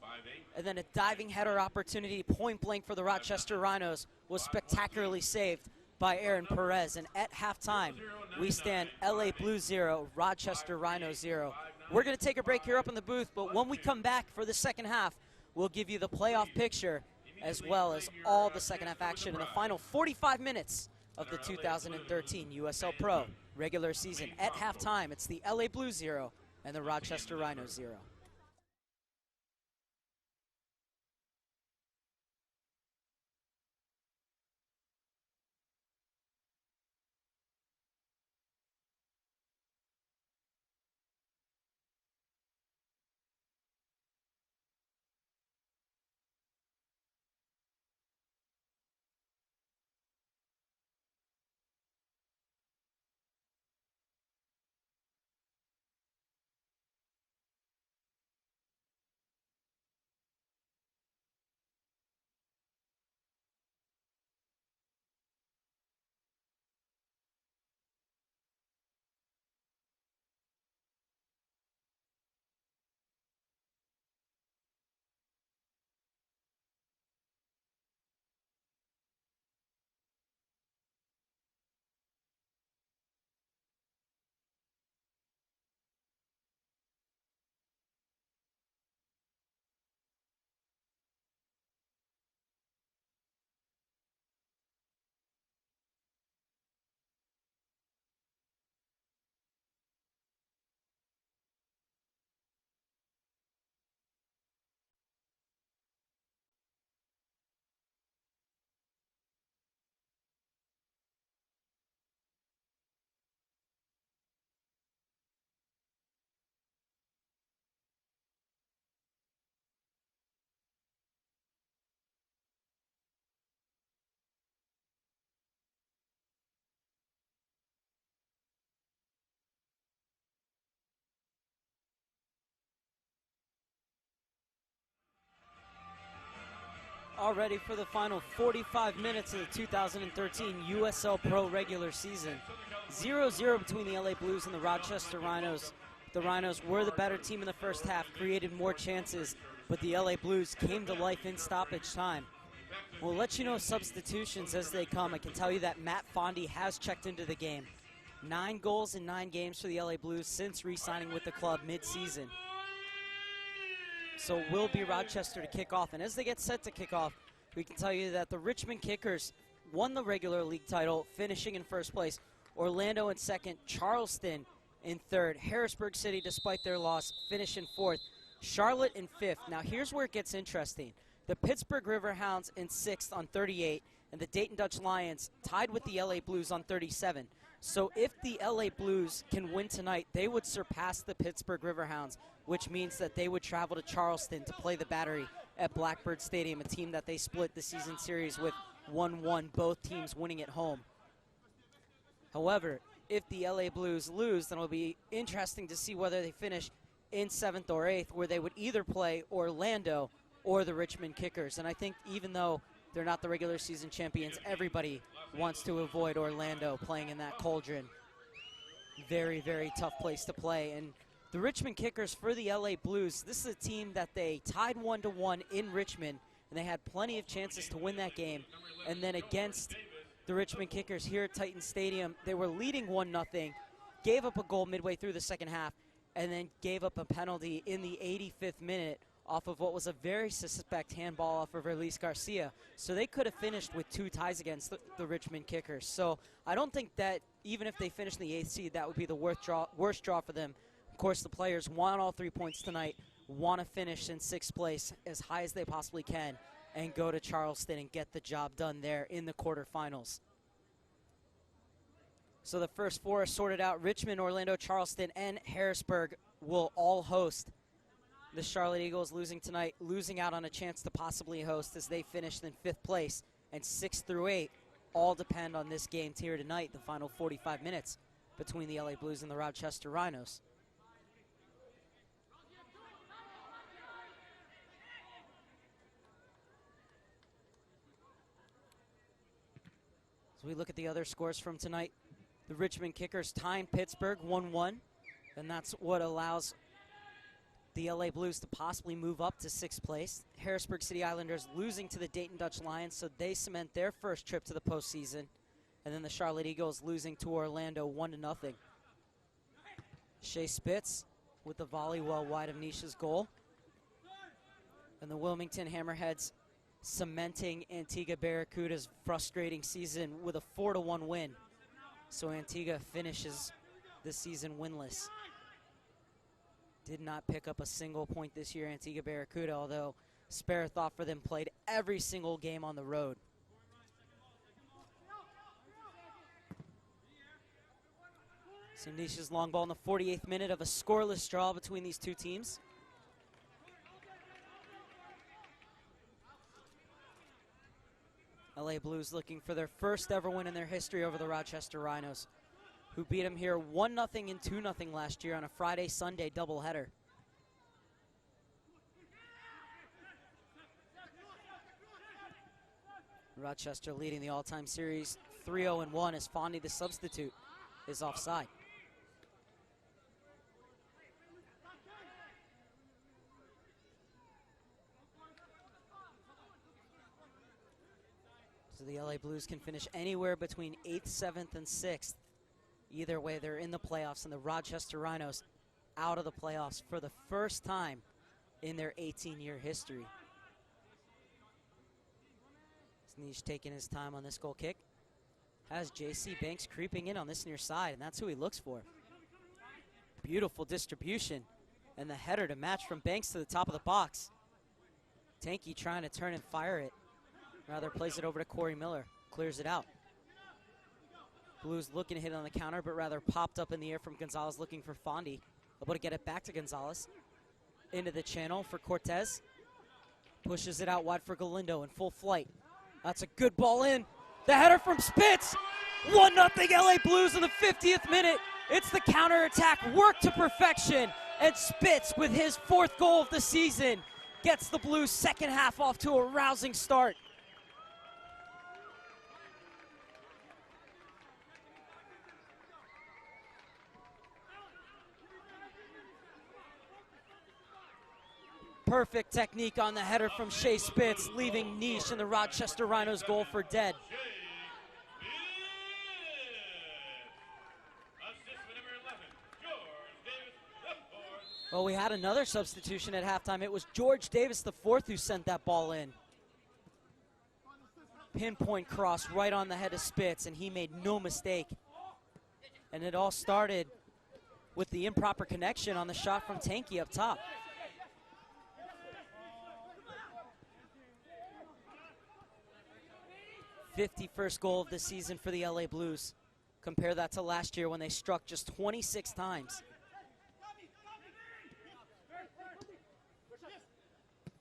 And then a diving header opportunity, point blank for the Rochester Rhinos, was spectacularly saved by Aaron Perez. And at halftime, we stand LA Blues 0, Rochester Rhinos 0. We're going to take a break here up in the booth, but when we come back for the second half, we'll give you the playoff picture as well as all the second half action in the final 45 minutes of the 2013 USL Pro regular season. At halftime, it's the LA Blues 0 and the Rochester Rhinos 0. All ready for the final 45 minutes of the 2013 USL Pro regular season. 0-0 between the LA Blues and the Rochester Rhinos. The Rhinos were the better team in the first half, created more chances, but the LA Blues came to life in stoppage time. We'll let you know substitutions as they come. I can tell you that Matt Fondy has checked into the game. 9 goals in 9 games for the LA Blues since re-signing with the club mid-season. So will be Rochester to kick off. And as they get set to kick off, we can tell you that the Richmond Kickers won the regular league title, finishing in first place. Orlando in second, Charleston in third. Harrisburg City, despite their loss, finished in fourth. Charlotte in fifth. Now here's where it gets interesting. The Pittsburgh Riverhounds in sixth on 38, and the Dayton Dutch Lions tied with the LA Blues on 37. So if the LA Blues can win tonight, they would surpass the Pittsburgh Riverhounds, which means that they would travel to Charleston to play the Battery at Blackbird Stadium, a team that they split the season series with 1-1, both teams winning at home. However, if the LA Blues lose, then it'll be interesting to see whether they finish in 7th or 8th, where they would either play Orlando or the Richmond Kickers. And I think even though they're not the regular season champions, everybody wants to avoid Orlando playing in that cauldron. Very, very tough place to play. And the Richmond Kickers for the LA Blues, this is a team that they tied 1-1 in Richmond, and they had plenty of chances to win that game. And then against the Richmond Kickers here at Titan Stadium, they were leading 1-0, gave up a goal midway through the second half, and then gave up a penalty in the 85th minute off of what was a very suspect handball off of Erlis Garcia. So they could have finished with 2 ties against the Richmond Kickers. So I don't think that even if they finish in the 8th seed, that would be the worst draw for them. Of course, the players want all 3 points tonight, want to finish in 6th place as high as they possibly can, and go to Charleston and get the job done there in the quarterfinals. So the first 4 are sorted out. Richmond, Orlando, Charleston, and Harrisburg will all host. The Charlotte Eagles losing tonight, losing out on a chance to possibly host as they finished in 5th place. And 6 through 8 all depend on this game here tonight, the final 45 minutes between the LA Blues and the Rochester Rhinos. So we look at the other scores from tonight. The Richmond Kickers tying Pittsburgh 1-1, and that's what allows the LA Blues to possibly move up to 6th place. Harrisburg City Islanders losing to the Dayton Dutch Lions, so they cement their first trip to the postseason. And then the Charlotte Eagles losing to Orlando 1-0. Shea Spitz with the volley well wide of Nisha's goal. And the Wilmington Hammerheads cementing Antigua Barracuda's frustrating season with a 4-1 win. So Antigua finishes the season winless. Did not pick up a single point this year, Antigua Barracuda, although spare thought for them played every single game on the road. So Nisha's long ball in the 48th minute of a scoreless draw between these two teams. LA Blues looking for their first ever win in their history over the Rochester Rhinos, who beat them here 1-0 and 2-0 last year on a Friday-Sunday doubleheader. Rochester leading the all-time series 3-0-1 as Fondy, the substitute, is offside. So the LA Blues can finish anywhere between 8th, 7th, and 6th. Either way, they're in the playoffs, and the Rochester Rhinos out of the playoffs for the first time in their 18-year history. Sneesh taking his time on this goal kick. Has J.C. Banks creeping in on this near side, and that's who he looks for. Beautiful distribution, and the header to match from Banks to the top of the box. Tanky trying to turn and fire it. Rather plays it over to Corey Miller, clears it out. Blues looking to hit on the counter, but rather popped up in the air from Gonzalez looking for Fondy. Able to get it back to Gonzalez. Into the channel for Cortez. Pushes it out wide for Galindo in full flight. That's a good ball in. The header from Spitz. 1-0 LA Blues in the 50th minute. It's the counterattack worked to perfection. And Spitz, with his 4th goal of the season, gets the Blues second half off to a rousing start. Perfect technique on the header from Shea Spitz, leaving Niche in the Rochester Rhinos goal for dead. Well, we had another substitution at halftime. It was George Davis IV who sent that ball in. Pinpoint cross right on the head of Spitz, and he made no mistake. And it all started with the improper connection on the shot from Tanky up top. 51st goal of the season for the LA Blues. Compare that to last year when they struck just 26 times.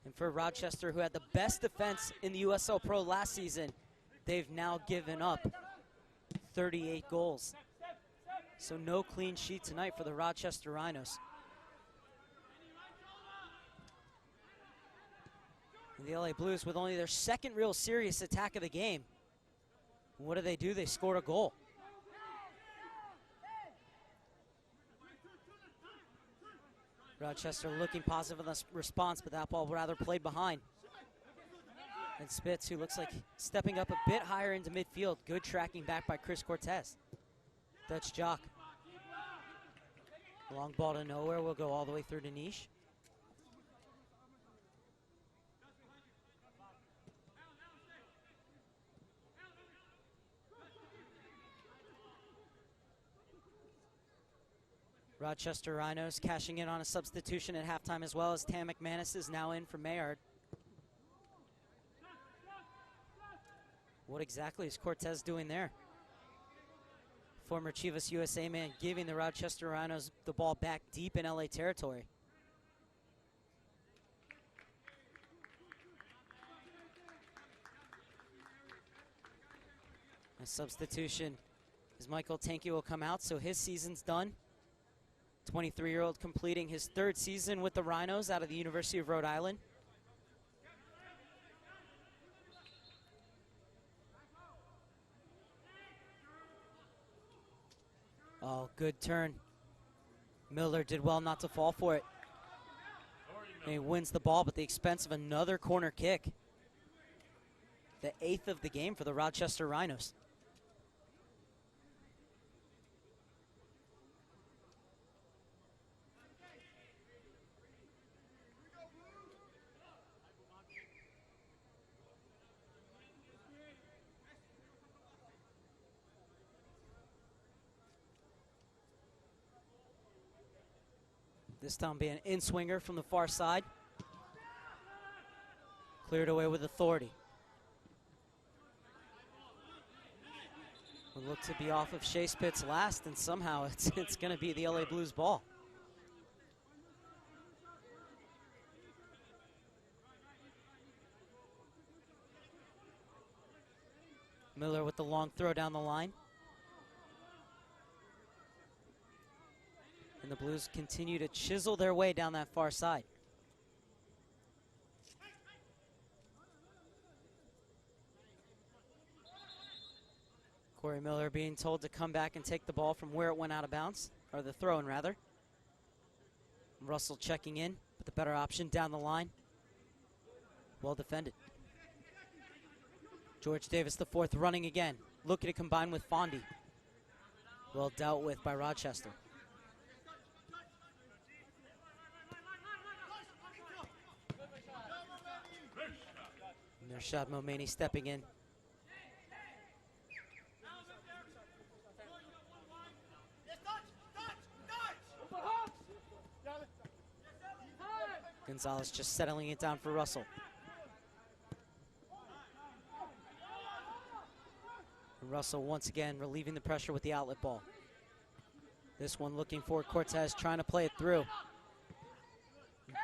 And for Rochester, who had the best defense in the USL Pro last season, they've now given up 38 goals. So no clean sheet tonight for the Rochester Rhinos. And the LA Blues with only their second real serious attack of the game. What do? They scored a goal. Rochester looking positive in this response, but that ball rather played behind. And Spitz, who looks like stepping up a bit higher into midfield. Good tracking back by Chris Cortez. Dutch Jock. Long ball to nowhere. Will go all the way through to Niche. Rochester Rhinos cashing in on a substitution at halftime as well, as Tam McManus is now in for Mayard. What exactly is Cortez doing there? Former Chivas USA man giving the Rochester Rhinos the ball back deep in LA territory. A substitution as Michael Tanky will come out, so his season's done. 23-year-old completing his third season with the Rhinos out of the University of Rhode Island. Oh, good turn. Miller did well not to fall for it. And he wins the ball, but at the expense of another corner kick. The 8th of the game for the Rochester Rhinos. This time being an in-swinger from the far side. Cleared away with authority. Will look to be off of Shea Spitz last, and somehow it's going to be the LA Blues ball. Miller with the long throw down the line. And the Blues continue to chisel their way down that far side. Corey Miller being told to come back and take the ball from where it went out of bounds, or the throw-in rather. Russell checking in, but the better option down the line. Well defended. George Davis the fourth running again, looking to combine with Fondy. Well dealt with by Rochester. Nershad Momeni stepping in. Gonzalez just settling it down for Russell. And Russell once again relieving the pressure with the outlet ball. This one looking for Cortez, trying to play it through.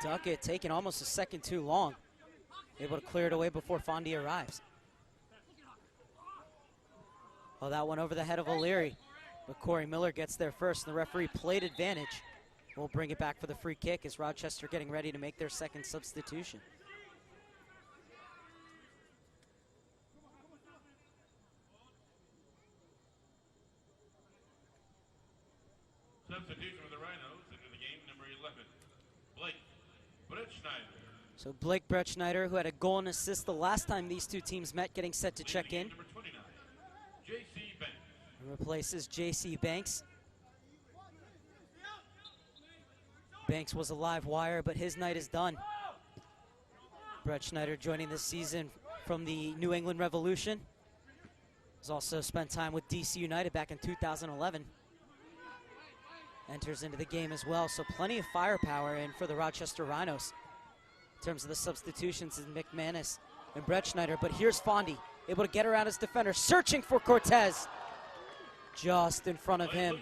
Duckett taking almost a second too long. Able to clear it away before Fondy arrives. Oh, that one over the head of O'Leary. But Corey Miller gets there first, and the referee played advantage. We'll bring it back for the free kick as Rochester getting ready to make their second substitution. Substitution for the Rhinos into the game, number 11, Blake Bretschneider. So Blake Bretschneider, who had a goal and assist the last time these two teams met, getting set to check in. Number 29, J.C. Banks. And replaces J.C. Banks. Banks was a live wire, but his night is done. Bretschneider joining this season from the New England Revolution. Has also spent time with DC United back in 2011. Enters into the game as well, so plenty of firepower in for the Rochester Rhinos. In terms of the substitutions is McManus and Bretschneider, but here's Fondy, able to get around his defender, searching for Cortez. Just in front of him.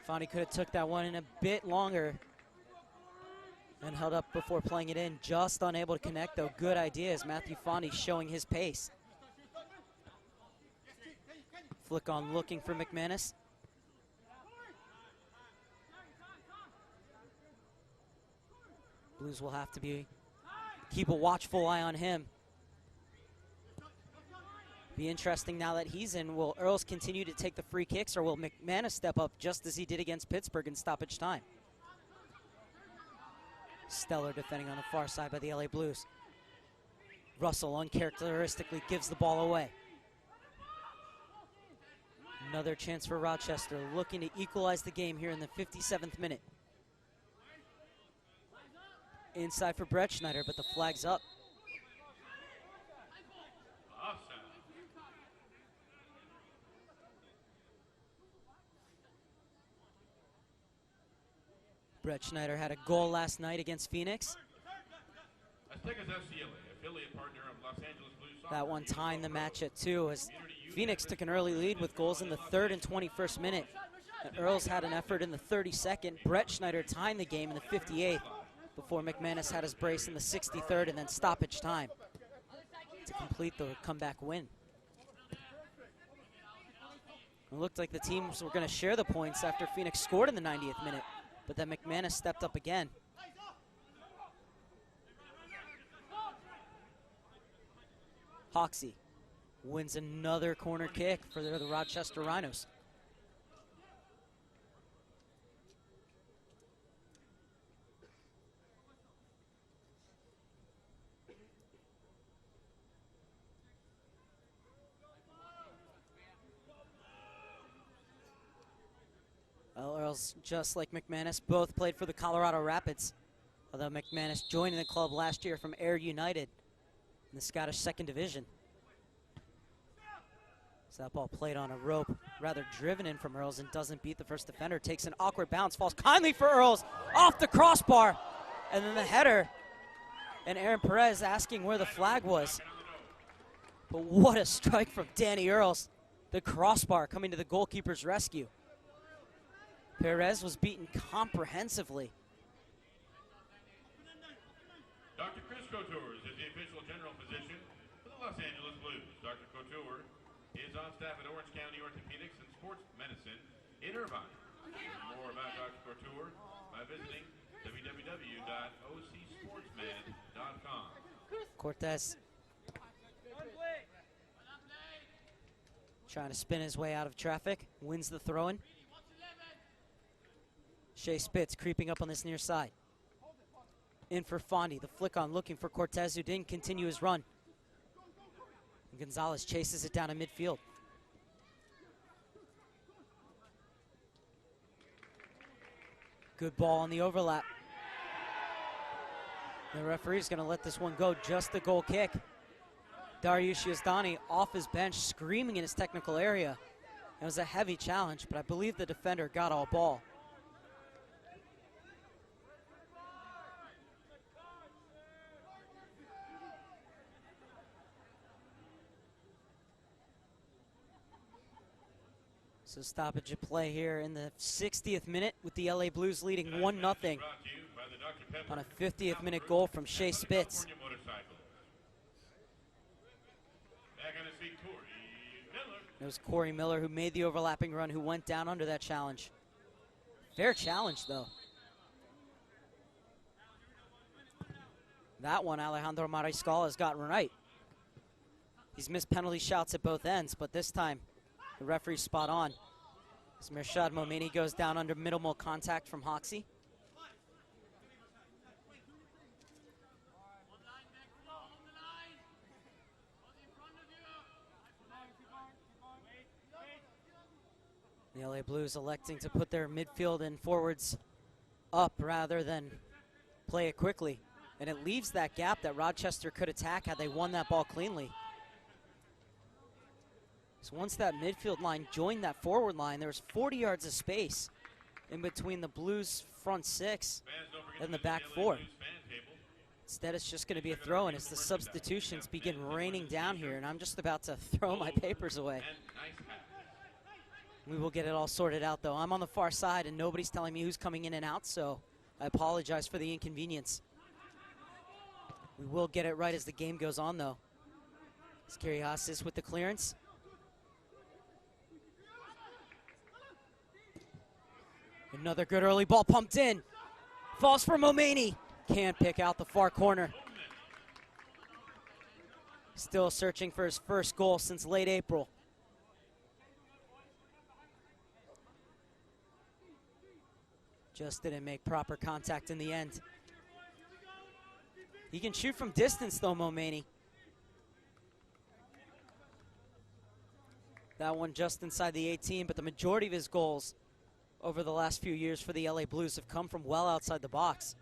Fondy could have took that one in a bit longer and held up before playing it in. Just unable to connect, though. Good idea as Matthew Fondy showing his pace. Flick on looking for McManus. Blues will have to keep a watchful eye on him. Be interesting now that he's in. Will Earls continue to take the free kicks, or will McManus step up just as he did against Pittsburgh in stoppage time? Stellar defending on the far side by the LA Blues. Russell uncharacteristically gives the ball away. Another chance for Rochester, looking to equalize the game here in the 57th minute. Inside for Brett Schneider, but the flag's up. Brett Schneider had a goal last night against Phoenix. That one tying the match at 2 as Phoenix took an early lead with goals in the 3rd and 21st minute. And Earls had an effort in the 32nd. Brett Schneider tying the game in the 58th before McManus had his brace in the 63rd and then stoppage time to complete the comeback win. It looked like the teams were going to share the points after Phoenix scored in the 90th minute, but then McManus stepped up again. Hoxie wins another corner kick for the Rochester Rhinos. Well, Earls, just like McManus, both played for the Colorado Rapids, although McManus joining the club last year from Ayr United in the Scottish 2nd Division. So that ball played on a rope, rather driven in from Earls, and doesn't beat the first defender. Takes an awkward bounce, falls kindly for Earls, off the crossbar, and then the header. And Aaron Perez asking where the flag was. But what a strike from Danny Earls. The crossbar coming to the goalkeeper's rescue. Perez was beaten comprehensively. Dr. Chris Couture is the official general physician for the Los Angeles Blues. Dr. Couture is on staff at Orange County Orthopedics and Sports Medicine in Irvine. Learn more about Dr. Couture by visiting www.ocsportsmed.com. Cortez trying to spin his way out of traffic, wins the throw-in. Shea Spitz creeping up on this near side. In for Fondy, the flick on looking for Cortez, who didn't continue his run. And Gonzalez chases it down in midfield. Good ball on the overlap. The referee's going to let this one go, just the goal kick. Dariush Yazdani off his bench, screaming in his technical area. It was a heavy challenge, but I believe the defender got all ball. So stoppage of play here in the 60th minute with the LA Blues leading 1-0 on a 50th minute goal from Shea Spitz. It was Corey Miller who made the overlapping run, who went down under that challenge. Fair challenge, though. That one Alejandro Mariscal has gotten right. He's missed penalty shots at both ends, but this time the referee's spot on. As Mirshad Momini goes down under minimal contact from Hoxie. The LA Blues electing to put their midfield and forwards up rather than play it quickly. And it leaves that gap that Rochester could attack had they won that ball cleanly. So once that midfield line joined that forward line, there was 40 yards of space in between the Blues' front 6 and the back 4. Instead, it's just going to be a throw-in as the substitutions begin raining down here, and I'm just about to throw my papers away. We will get it all sorted out, though. I'm on the far side, and nobody's telling me who's coming in and out, so I apologize for the inconvenience. We will get it right as the game goes on, though. Skiriasis with the clearance. Another good early ball pumped in. Falls for Momani. Can't pick out the far corner. Still searching for his first goal since late April. Just didn't make proper contact in the end. He can shoot from distance though, Momani. That one just inside the 18, but the majority of his goals over the last few years for the LA Blues have come from well outside the box.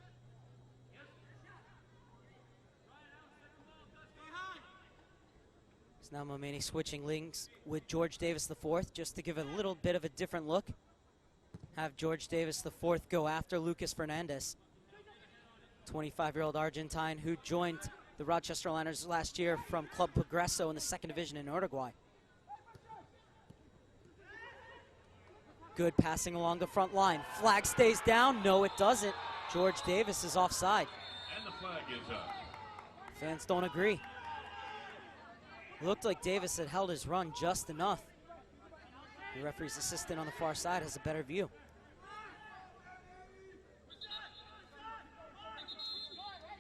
So now Momani switching links with George Davis IV just to give a little bit of a different look. Have George Davis IV go after Lucas Fernandez, 25-year-old Argentine who joined the Rochester Rhinos last year from Club Progreso in the second division in Uruguay. Good passing along the front line. Flag stays down. No, it doesn't. George Davis is offside. And the flag is up. Fans don't agree. Looked like Davis had held his run just enough. The referee's assistant on the far side has a better view.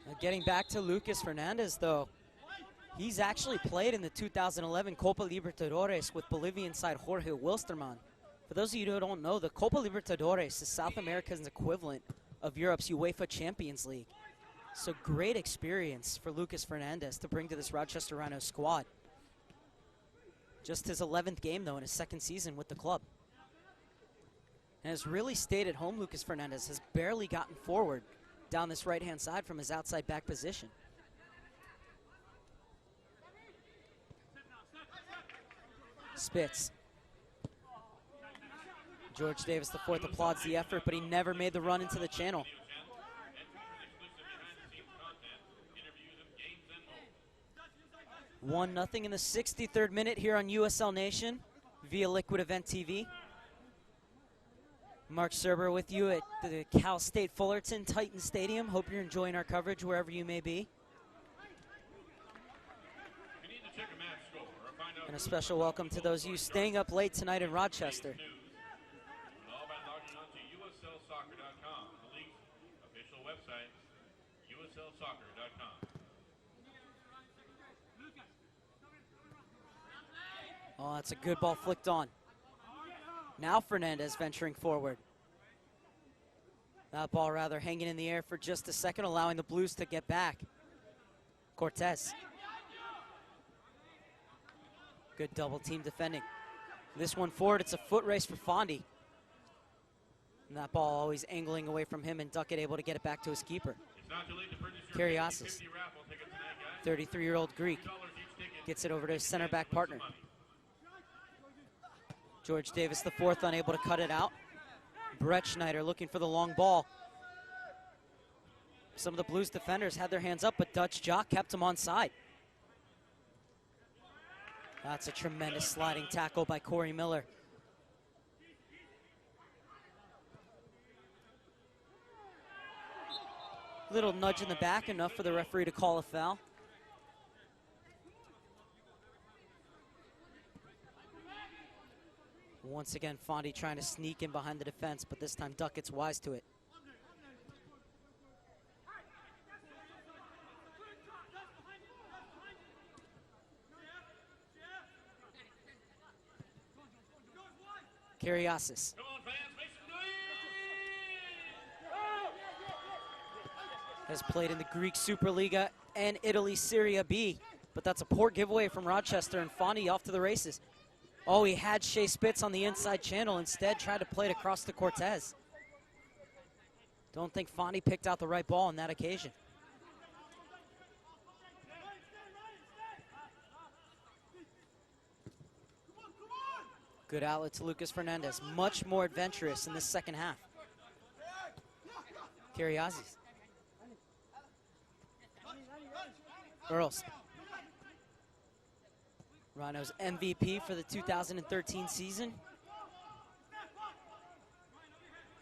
Now getting back to Lucas Fernandez, though, he's actually played in the 2011 Copa Libertadores with Bolivian side Jorge Wilstermann. For those of you who don't know, the Copa Libertadores is South America's equivalent of Europe's UEFA Champions League. So great experience for Lucas Fernandez to bring to this Rochester Rhinos squad. Just his 11th game, though, in his second season with the club. And has really stayed at home. Lucas Fernandez has barely gotten forward down this right-hand side from his outside back position. Spitz. George Davis IV applauds the effort, but he never made the run into the channel. 1-0 in the 63rd minute here on USL Nation via Liquid Event TV. Mark Serber with you at the Cal State Fullerton Titan Stadium. Hope you're enjoying our coverage wherever you may be. And a special welcome to those of you staying up late tonight in Rochester. Oh, that's a good ball flicked on. Now Fernandez venturing forward. That ball rather hanging in the air for just a second, allowing the Blues to get back. Cortez. Good double team defending. This one forward, it's a foot race for Fondi. And that ball always angling away from him, and Duckett able to get it back to his keeper. Kariasis, 33-year-old Greek, gets it over to his center back partner. George Davis IV unable to cut it out. Brett Schneider looking for the long ball. Some of the Blues defenders had their hands up, but Dutch Jock kept them on side. That's a tremendous sliding tackle by Corey Miller. Little nudge in the back, enough for the referee to call a foul. Once again, Fondi trying to sneak in behind the defense, but this time Duckett's wise to it. Kariasis. Has played in the Greek Superliga and Italy Serie B, but that's a poor giveaway from Rochester, and Fondi off to the races. Oh, he had Shea Spitz on the inside channel. Instead, tried to play it across to Cortez. Don't think Fondi picked out the right ball on that occasion. Good outlet to Lucas Fernandez. Much more adventurous in this second half. Kariazis. Earls. Rhinos MVP for the 2013 season.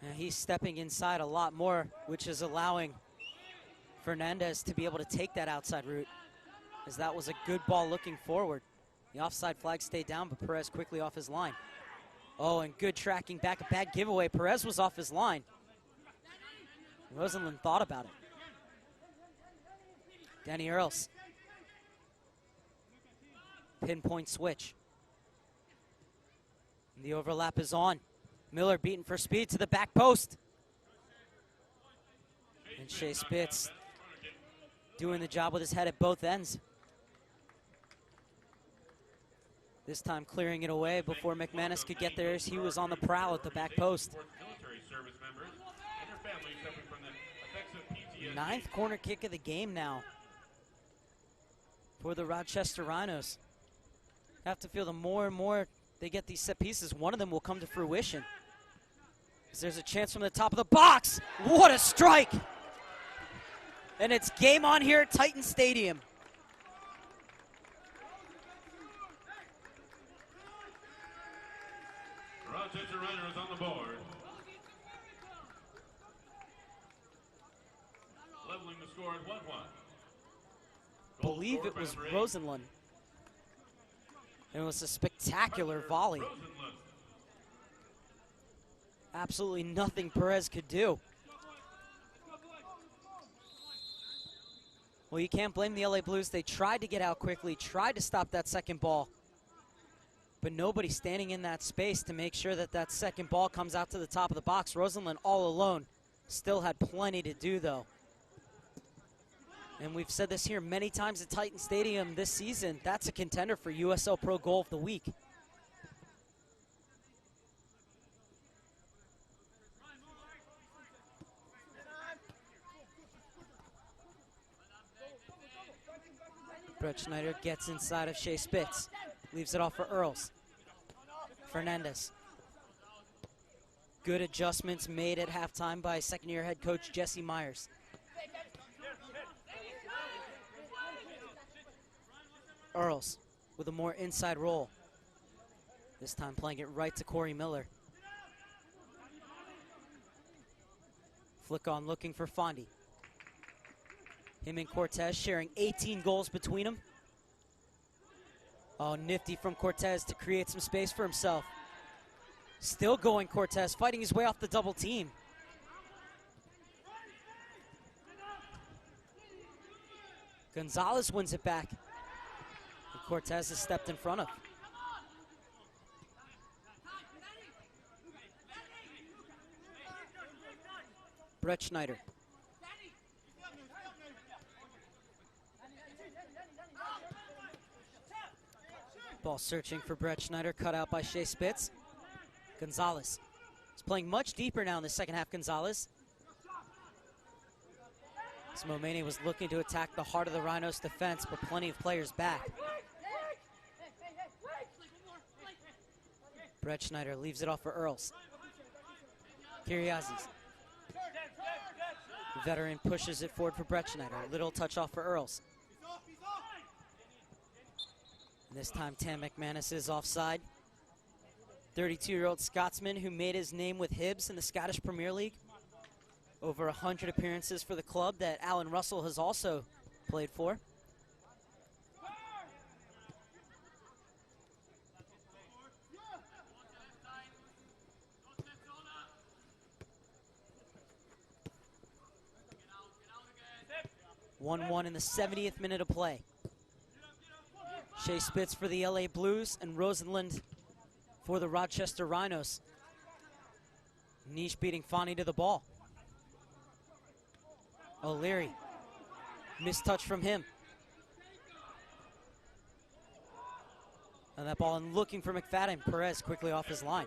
And he's stepping inside a lot more, which is allowing Fernandez to be able to take that outside route, as that was a good ball looking forward. The offside flag stayed down, but Perez quickly off his line. Oh, and good tracking back, a bad giveaway. Perez was off his line. Rosenlund thought about it. Danny Earls. Pinpoint switch. And the overlap is on. Miller beaten for speed to the back post. And Shea Spitz doing the job with his head at both ends. This time clearing it away before McManus could get there as he was on the prowl at the back post. Ninth corner kick of the game now for the Rochester Rhinos. Have to feel the more and more they get these set pieces, one of them will come to fruition. There's a chance from the top of the box. What a strike! And it's game on here at Titan Stadium. Rochester Rhinos on the board. Leveling the score at 1-1. Believe it was Rosenlund. It was a spectacular volley. Absolutely nothing Perez could do. Well, you can't blame the LA Blues. They tried to get out quickly, tried to stop that second ball. But nobody standing in that space to make sure that that second ball comes out to the top of the box. Rosenlund all alone. Still had plenty to do, though. And we've said this here many times at Titan Stadium this season. That's a contender for USL Pro Goal of the Week. Brett Schneider gets inside of Shea Spitz. Leaves it off for Earls. Fernandez. Good adjustments made at halftime by second-year head coach Jesse Myers. Earls with a more inside roll. This time playing it right to Corey Miller. Flick on looking for Fondy. Him and Cortez sharing 18 goals between them. Oh, nifty from Cortez to create some space for himself. Still going Cortez, fighting his way off the double team. Gonzalez wins it back. And Cortez has stepped in front of. Brett Schneider. Ball searching for Brett Schneider, cut out by Shea Spitz. Gonzalez is playing much deeper now in the second half, Gonzalez. Momene was looking to attack the heart of the Rhinos defense, but plenty of players back. Brett Schneider leaves it off for Earls. Kiriazis. The veteran pushes it forward for Brett Schneider. Little touch off for Earls. And this time Tam McManus is offside. 32-year-old Scotsman who made his name with Hibs in the Scottish Premier League. Over 100 appearances for the club that Alan Russell has also played for. (1-1) in the 70th minute of play. Shea Spitz for the LA Blues and Rosenlund for the Rochester Rhinos. Niche beating Fonny to the ball. O'Leary, missed touch from him. And that ball and looking for McFadden. Perez quickly off his line.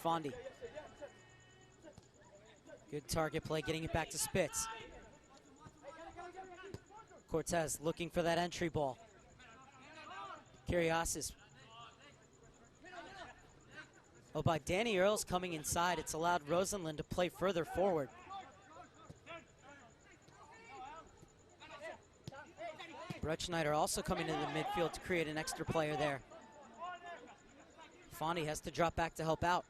Fondy. Good target play, getting it back to Spitz. Cortez looking for that entry ball. Kiriasis. Oh, by Danny Earls coming inside, it's allowed Rosenlund to play further forward. Brett Schneider also coming into the midfield to create an extra player there. Fondy has to drop back to help out.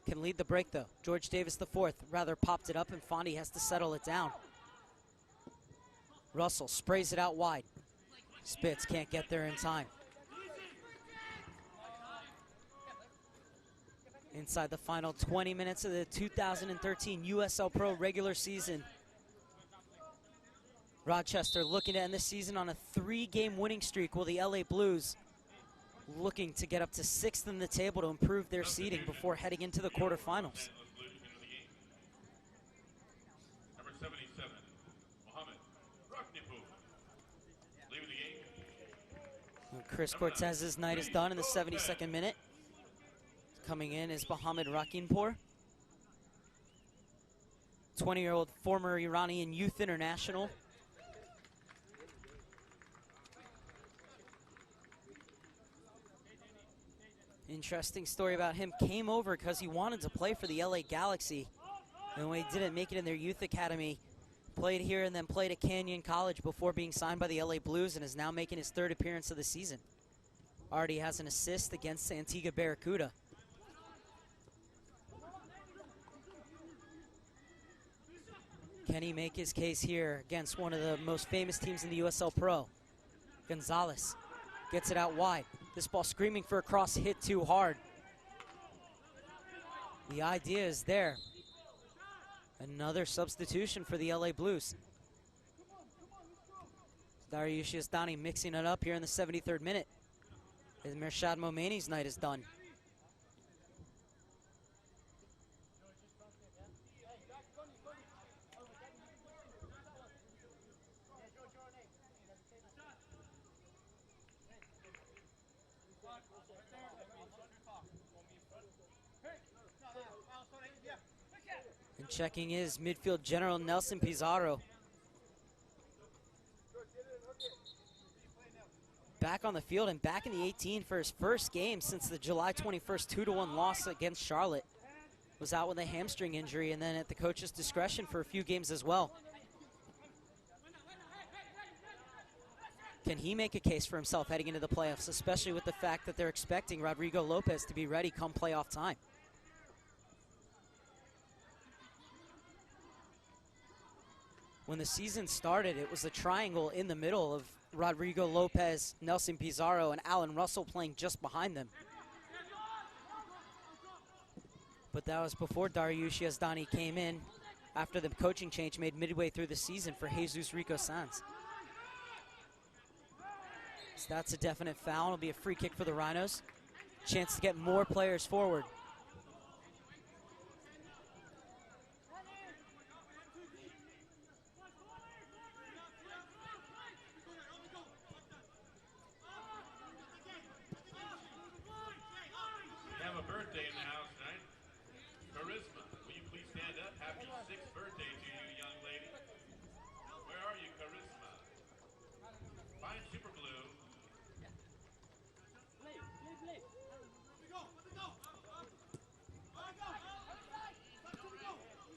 Can lead the break, though. George Davis IV rather popped it up, and Fondy has to settle it down. Russell sprays it out wide. Spitz can't get there in time. Inside the final 20 minutes of the 2013 USL Pro regular season. Rochester looking to end the season on a 3-game winning streak, while the LA Blues looking to get up to 6th in the table to improve their seeding before heading into the quarterfinals. Number 77, Mohammed Rocknipour. Leaving the game. And Chris Cortez's night is done in the 72nd minute. Coming in is Mohammed Rakinpour, 20-year-old former Iranian youth international. Interesting story about him. Came over because he wanted to play for the LA Galaxy. And when he didn't make it in their youth academy, played here and then played at Canyon College before being signed by the LA Blues, and is now making his 3rd appearance of the season. Already has an assist against Antigua Barracuda. Can he make his case here against one of the most famous teams in the USL Pro? Gonzalez gets it out wide. This ball screaming for a cross, hit too hard. The idea is there. Another substitution for the LA Blues. Dariush Yazdani mixing it up here in the 73rd minute. As Mirshad Momani's night is done. And checking is midfield general Nelson Pizarro. Back on the field and back in the 18 for his first game since the July 21st 2-1 loss against Charlotte. Was out with a hamstring injury and then at the coach's discretion for a few games as well. Can he make a case for himself heading into the playoffs, especially with the fact that they're expecting Rodrigo Lopez to be ready come playoff time? When the season started, it was a triangle in the middle of Rodrigo Lopez, Nelson Pizarro, and Alan Russell playing just behind them. But that was before Dariush Yazdani came in after the coaching change made midway through the season for Jesus Rico Sanz. So that's a definite foul. It'll be a free kick for the Rhinos. Chance to get more players forward. We have a birthday in the house tonight. Charisma, will you please stand up? Happy 6th birthday to you, young lady. Where are you, Charisma? Fine super blue.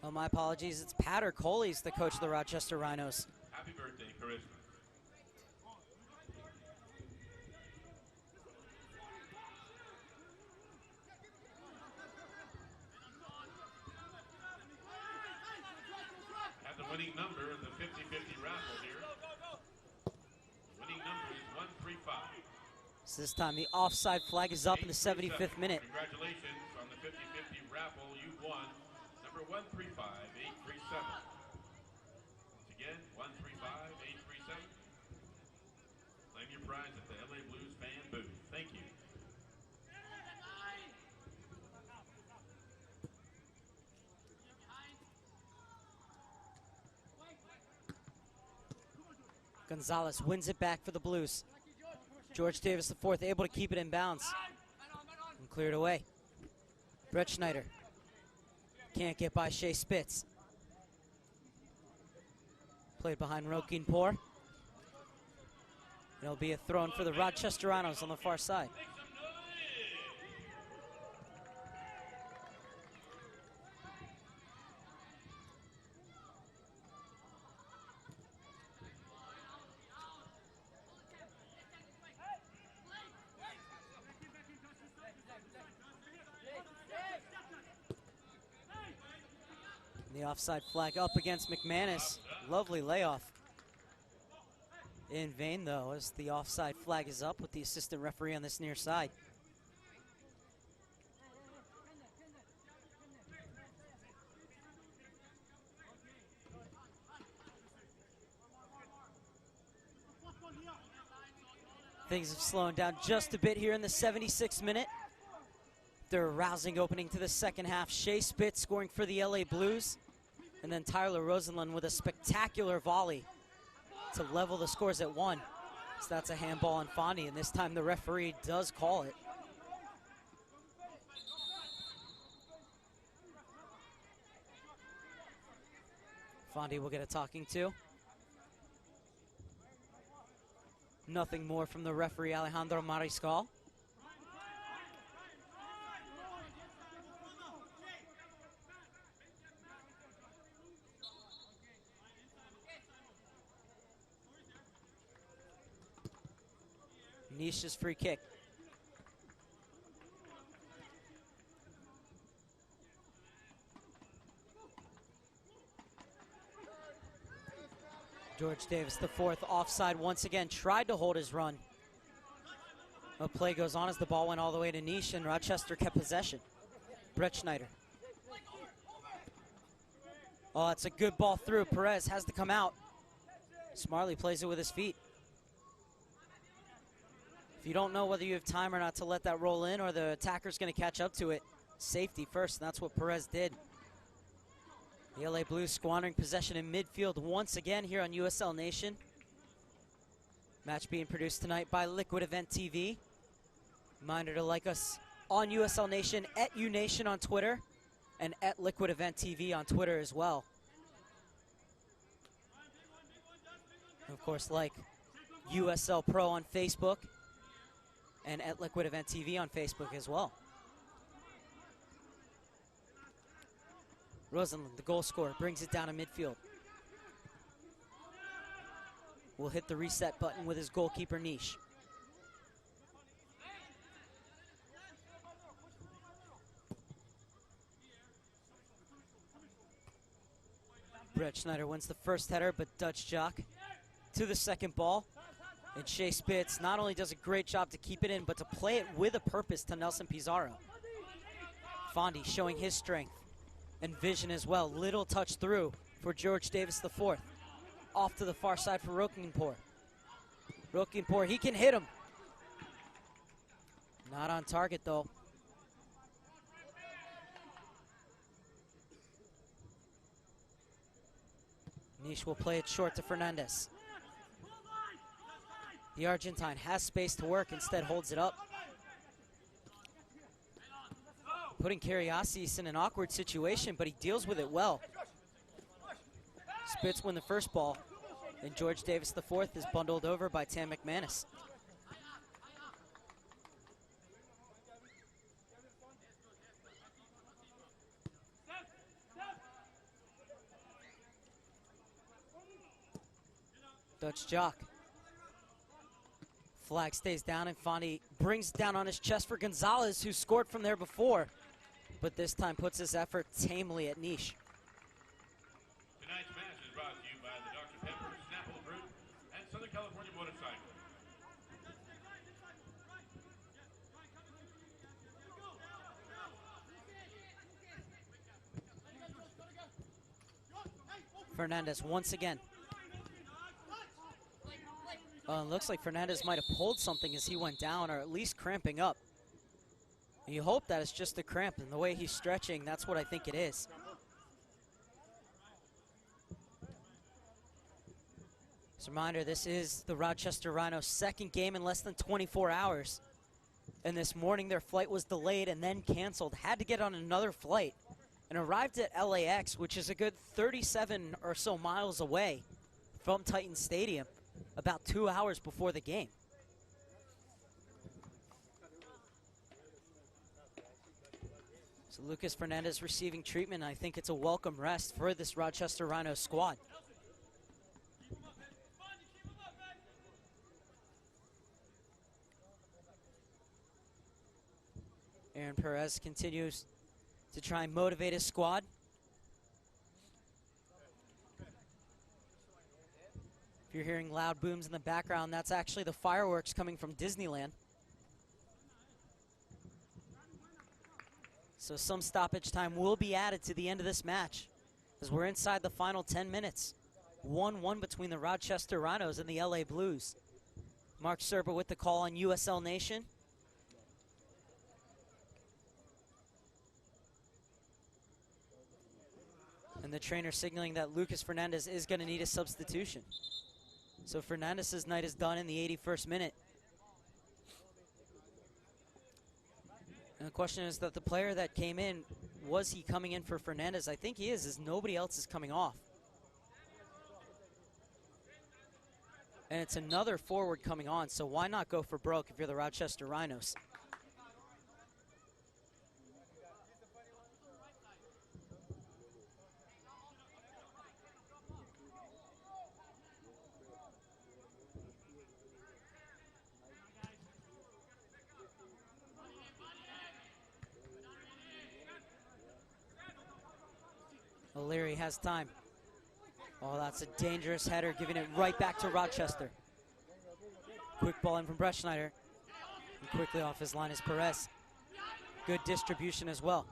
Oh, my apologies. It's Patter Coley's the coach of the Rochester Rhinos. Happy birthday, Charisma. Have the winning number in the 50-50 raffle here. Winning number is 135. So this time the offside flag is up in the 75th minute. Congratulations on the 50-50 raffle. You've won number 135837. Once again, 135837. Claim your prize at the LA Blues fan booth. Thank you. Gonzalez wins it back for the Blues. George Davis IV able to keep it in bounds. And cleared away. Brett Schneider can't get by Shea Spitz. Played behind Rokinpour. It'll be a throw in for the Rochester Rhinos on the far side. offside flag up against McManus. Lovely layoff. In vain, though, as the offside flag is up with the assistant referee on this near side. Things have slowed down just a bit here in the 76th minute. They're a rousing opening to the second half. Shea Spitz scoring for the LA Blues. And then Tyler Rosenlund with a spectacular volley to level the scores at 1. So that's a handball on Fondy, and this time the referee does call it. Fondy will get a talking to. Nothing more from the referee, Alejandro Mariscal. Nish's free kick. George Davis, the fourth, offside once again, tried to hold his run. A play goes on as the ball went all the way to Nish, and Rochester kept possession. Brett Schneider. Oh, it's a good ball through. Perez has to come out. Smarley plays it with his feet. If you don't know whether you have time or not to let that roll in or the attacker's going to catch up to it, safety first, and that's what Perez did. The LA Blues squandering possession in midfield once again here on USL Nation. Match being produced tonight by Liquid Event TV. Reminder to like us on USL Nation, at UNation on Twitter, and at Liquid Event TV on Twitter as well. And of course, like USL Pro on Facebook, and at Liquid Event TV on Facebook as well. Rosenlund, the goal scorer, brings it down to midfield. Will hit the reset button with his goalkeeper, Nish. Brett Schneider wins the first header, but Dutch Jock to the second ball. And Shea Spitz not only does a great job to keep it in, but to play it with a purpose to Nelson Pizarro. Fondy showing his strength and vision as well. Little touch through for George Davis IV. Off to the far side for Rokinpour. Rokinpour, he can hit him. Not on target though. Nish will play it short to Fernandez. The Argentine has space to work, instead holds it up. Putting Kariasis in an awkward situation, but he deals with it well. Spitz win the first ball, and George Davis IV is bundled over by Tam McManus. Dutch Jock. Flag stays down, and Fondy brings it down on his chest for Gonzalez, who scored from there before, but this time puts his effort tamely at Nish. Tonight's match is brought to you by the Dr. Pepper, Snapple Fruit, and Southern California Motorcycle. Fernandez once again. It looks like Fernandez might have pulled something as he went down, or at least cramping up. And you hope that it's just a cramp, and the way he's stretching, that's what I think it is. As a reminder, this is the Rochester Rhinos' second game in less than 24 hours. And this morning their flight was delayed and then canceled. Had to get on another flight and arrived at LAX, which is a good 37 or so miles away from Titan Stadium, about 2 hours before the game. So Lucas Fernandez receiving treatment. I think it's a welcome rest for this Rochester Rhinos squad. Aaron Perez continues to try and motivate his squad. you're hearing loud booms in the background, that's actually the fireworks coming from Disneyland. So some stoppage time will be added to the end of this match as we're inside the final 10 minutes. 1-1 between the Rochester Rhinos and the LA Blues. Mark Serba with the call on USL Nation. And the trainer signaling that Lucas Fernandez is going to need a substitution. So Fernandez's night is done in the 81st minute. And the question is that the player that came in, was he coming in for Fernandez? I think he is, as nobody else is coming off. And it's another forward coming on, so why not go for broke if you're the Rochester Rhinos? O'Leary has time. Oh, that's a dangerous header, giving it right back to Rochester. Quick ball in from Brett Schneider. And quickly off his line is Perez. Good distribution as well.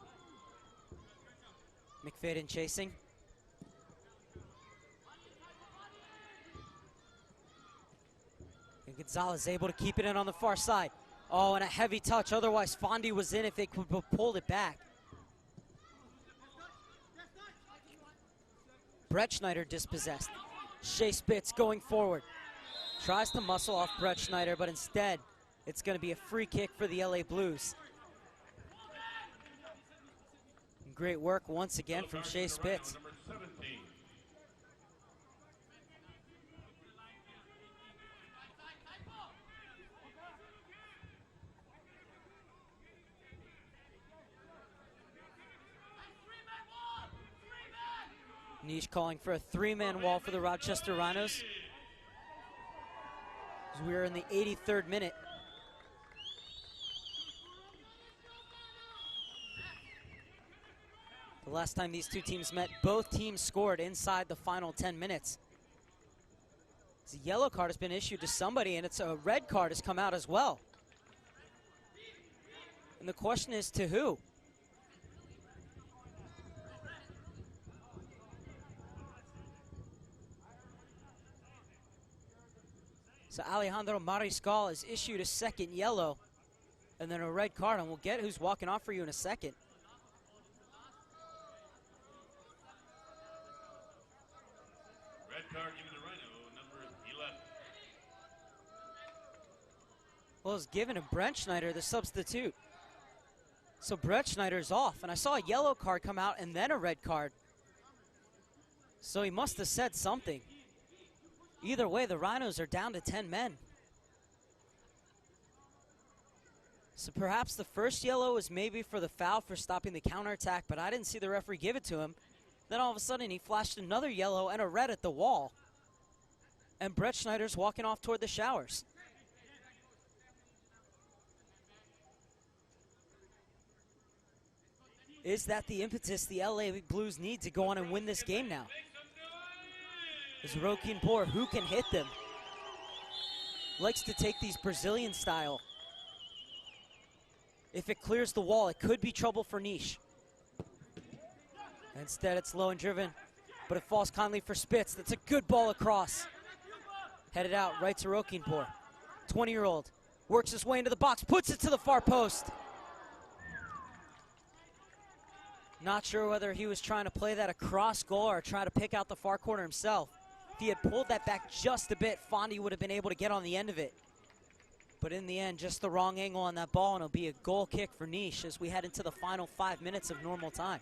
McFadden chasing. And Gonzalez able to keep it in on the far side. Oh, and a heavy touch. Otherwise, Fondi was in if they could have pulled it back. Brett Schneider dispossessed. Shea Spitz going forward. Tries to muscle off Brett Schneider, but instead, it's going to be a free kick for the LA Blues. Great work once again from Shea Spitz. Niche calling for a three-man wall for the Rochester Rhinos. As we're in the 83rd minute. The last time these two teams met, both teams scored inside the final 10 minutes. A yellow card has been issued to somebody, and it's a red card has come out as well. And the question is, to who? So Alejandro Mariscal is issued a second yellow and then a red card, and we'll get who's walking off for you in a second. Red card given to Rhino, number 11. Well, it's given to Brent Schneider, the substitute. So Brett Schneider's off, and I saw a yellow card come out and then a red card. So he must have said something. Either way, the Rhinos are down to 10 men. So perhaps the first yellow was maybe for the foul for stopping the counterattack, but I didn't see the referee give it to him. Then all of a sudden he flashed another yellow and a red at the wall. And Brett Schneider's walking off toward the showers. Is that the impetus the LA Blues need to go on and win this game now? Is Roquinpour, who can hit them? Likes to take these Brazilian style. If it clears the wall, it could be trouble for Niche. Instead, it's low and driven, but it falls kindly for Spitz. That's a good ball across. Headed out right to Roquinpour. 20-year-old works his way into the box, puts it to the far post. Not sure whether he was trying to play that across goal or try to pick out the far corner himself. If he had pulled that back just a bit, Fondi would have been able to get on the end of it. But in the end, just the wrong angle on that ball, and it'll be a goal kick for Niche as we head into the final 5 minutes of normal time.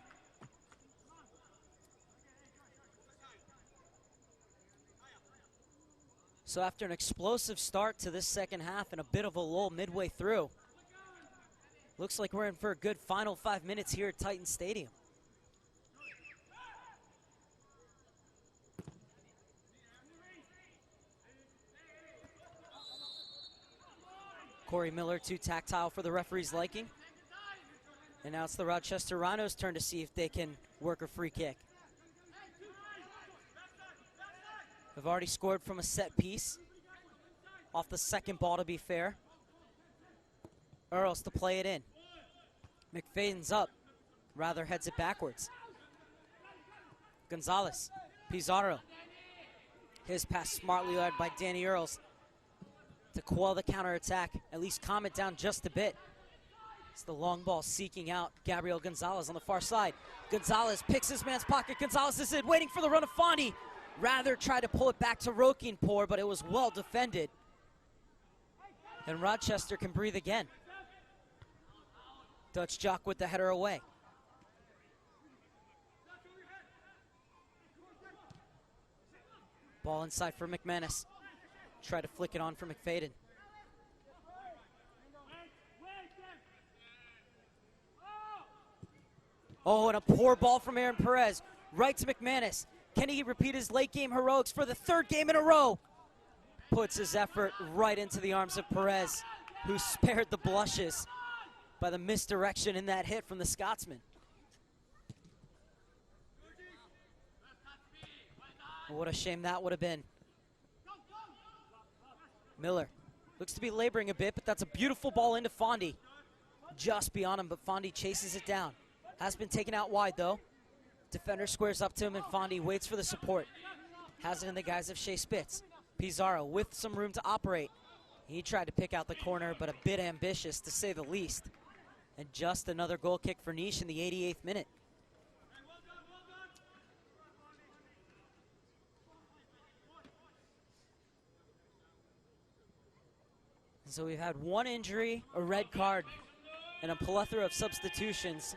So after an explosive start to this second half and a bit of a lull midway through, looks like we're in for a good final 5 minutes here at Titan Stadium. Corey Miller too tactile for the referee's liking. And now it's the Rochester Rhinos' turn to see if they can work a free kick. have already scored from a set piece. Off the second ball, to be fair. Earls to play it in. McFadden's up. Rather heads it backwards. Gonzalez. Pizarro. His pass smartly led by Danny Earls to quell the counterattack, at least calm it down just a bit. It's the long ball seeking out Gabriel Gonzalez on the far side. Gonzalez picks his man's pocket. Gonzalez is in, waiting for the run of Fondi. Rather tried to pull it back to Rokinpour, but it was well defended. And Rochester can breathe again. Dutch Jock with the header away. Ball inside for McManus. Try to flick it on for McFadden. Oh, and a poor ball from Aaron Perez. Right to McManus. Can he repeat his late game heroics for the third game in a row? Puts his effort right into the arms of Perez, who spared the blushes by the misdirection in that hit from the Scotsman. What a shame that would have been. Miller looks to be laboring a bit, but that's a beautiful ball into Fondi. Just beyond him, but Fondi chases it down. Has been taken out wide, though. Defender squares up to him, and Fondi waits for the support. Has it in the guise of Shea Spitz. Pizarro with some room to operate. He tried to pick out the corner, but a bit ambitious, to say the least. And just another goal kick for Niche in the 88th minute. So we've had one injury, a red card, and a plethora of substitutions.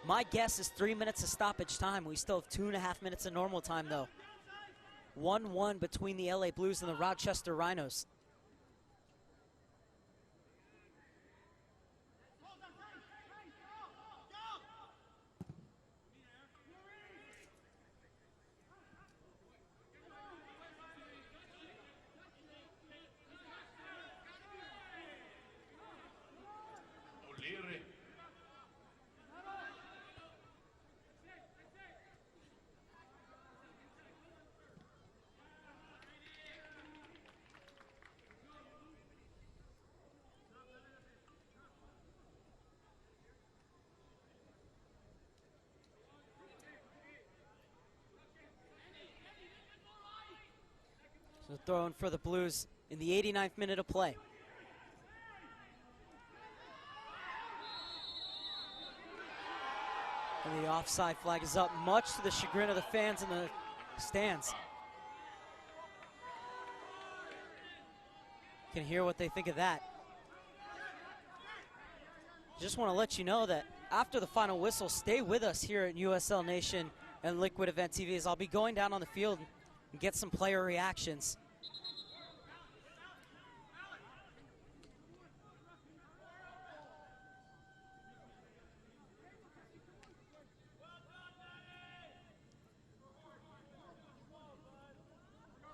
My guess is 3 minutes of stoppage time. We still have 2.5 minutes of normal time, though. 1-1 between the LA Blues and the Rochester Rhinos. So throwing for the Blues in the 89th minute of play. And the offside flag is up, much to the chagrin of the fans in the stands. Can hear what they think of that. Just want to let you know that after the final whistle, stay with us here at USL Nation and Liquid Event TV, as I'll be going down on the field and get some player reactions.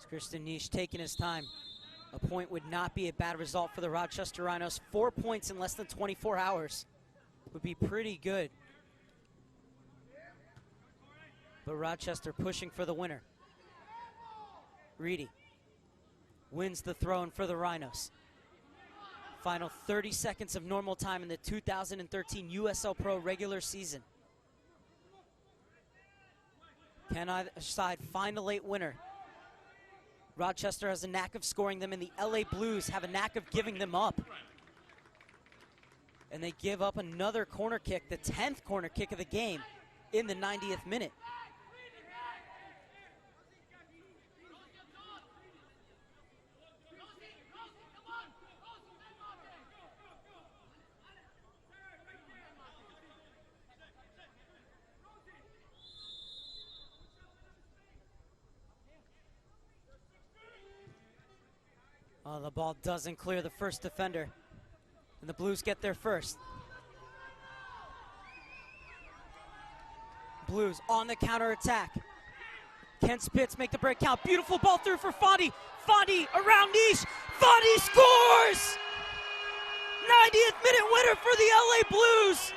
Christian Niche taking his time. A point would not be a bad result for the Rochester Rhinos. 4 points in less than 24 hours would be pretty good. But Rochester pushing for the winner. Reedy wins the throw-in for the Rhinos. Final 30 seconds of normal time in the 2013 USL Pro regular season. Can either side find a late winner? Rochester has a knack of scoring them, and the LA Blues have a knack of giving them up. And they give up another corner kick, the 10th corner kick of the game, in the 90th minute. Oh, the ball doesn't clear the first defender, and the Blues get there first. Blues on the counterattack. Can Spitz make the break count? Beautiful ball through for Fondi. Fondi around Niche. Fondi scores! 90th minute winner for the LA Blues.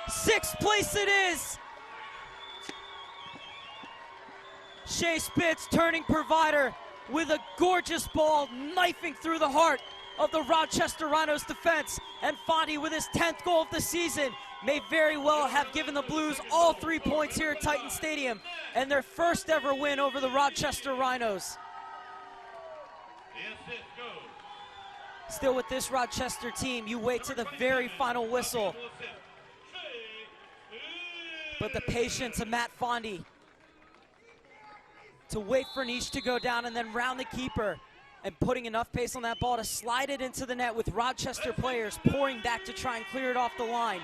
6th place it is. Shea Spitz, turning provider, with a gorgeous ball knifing through the heart of the Rochester Rhinos defense. And Fondy, with his 10th goal of the season, may very well have given the Blues all 3 points here at Titan Stadium and their first ever win over the Rochester Rhinos. Still with this Rochester team, you wait to the very final whistle. But the patience of Matt Fondy to wait for Niche to go down and then round the keeper and putting enough pace on that ball to slide it into the net with Rochester players pouring back to try and clear it off the line.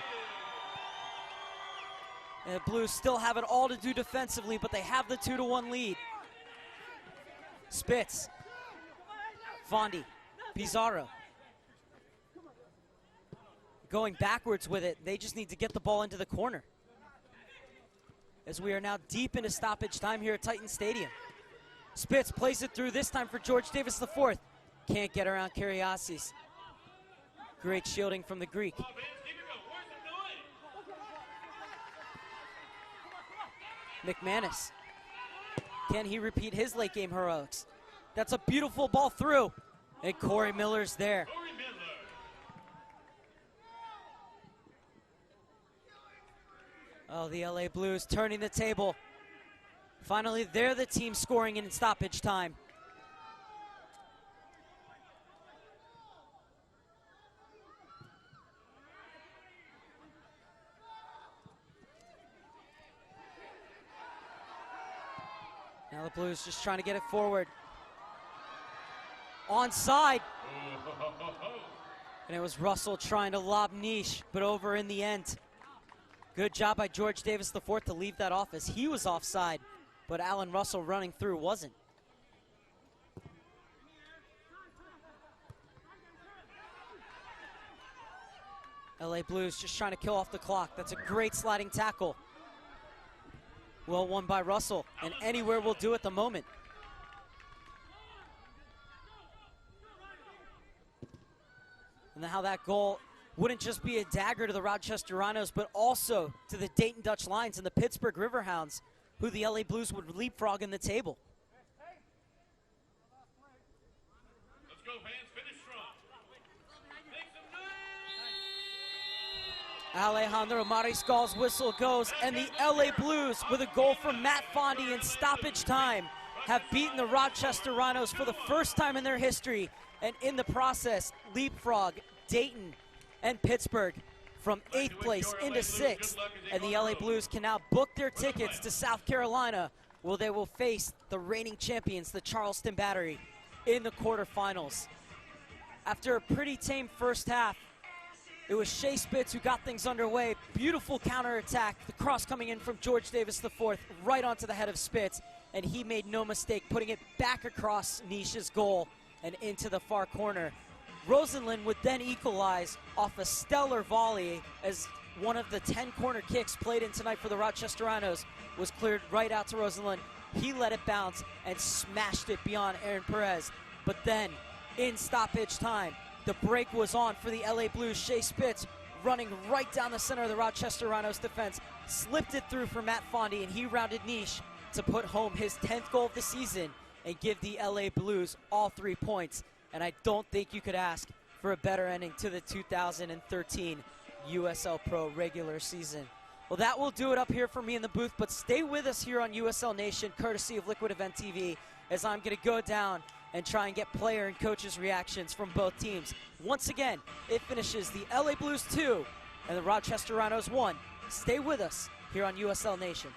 And the Blues still have it all to do defensively, but they have the 2-1 lead. Spitz, Fondy, Pizarro. Going backwards with it, they just need to get the ball into the corner. As we are now deep into stoppage time here at Titan Stadium. Spitz plays it through, this time for George Davis IV. Can't get around Kariasis. Great shielding from the Greek. McManus. Can he repeat his late game heroics? That's a beautiful ball through. And Corey Miller's there. Oh, the LA Blues turning the table. Finally, they're the team scoring in stoppage time. Now the Blues just trying to get it forward. Onside. And it was Russell trying to lob Niche, but over in the end. Good job by George Davis IV to leave that off as he was offside, but Alan Russell running through wasn't. LA Blues just trying to kill off the clock. That's a great sliding tackle. Well won by Russell, and anywhere will do at the moment. And how that goal wouldn't just be a dagger to the Rochester Rhinos, but also to the Dayton Dutch Lions and the Pittsburgh Riverhounds, who the LA Blues would leapfrog in the table. Let's go, fans. Finish strong. Alejandro Mariscal's whistle goes, and the LA Blues, with a goal from Matt Fondy in stoppage time, have beaten the Rochester Rhinos for the first time in their history, and in the process, leapfrog Dayton and Pittsburgh from 8th place into 6th, and the LA Blues can now book their tickets to South Carolina, where they will face the reigning champions, the Charleston Battery, in the quarterfinals. After a pretty tame first half, it was Shea Spitz who got things underway. Beautiful counterattack, the cross coming in from George Davis IV right onto the head of Spitz, and he made no mistake putting it back across Niche's goal and into the far corner. Rosenlund would then equalize off a stellar volley as one of the 10 corner kicks played in tonight for the Rochester Rhinos was cleared right out to Rosenlund. He let it bounce and smashed it beyond Aaron Perez. But then, in stoppage time, the break was on for the LA Blues. Shea Spitz running right down the center of the Rochester Rhinos defense, slipped it through for Matt Fondy, and he rounded Niche to put home his 10th goal of the season and give the LA Blues all 3 points. And I don't think you could ask for a better ending to the 2013 USL Pro regular season. Well, that will do it up here for me in the booth, but stay with us here on USL Nation, courtesy of Liquid Event TV, as I'm going to go down and try and get player and coaches' reactions from both teams. Once again, it finishes the LA Blues 2 and the Rochester Rhinos 1. Stay with us here on USL Nation.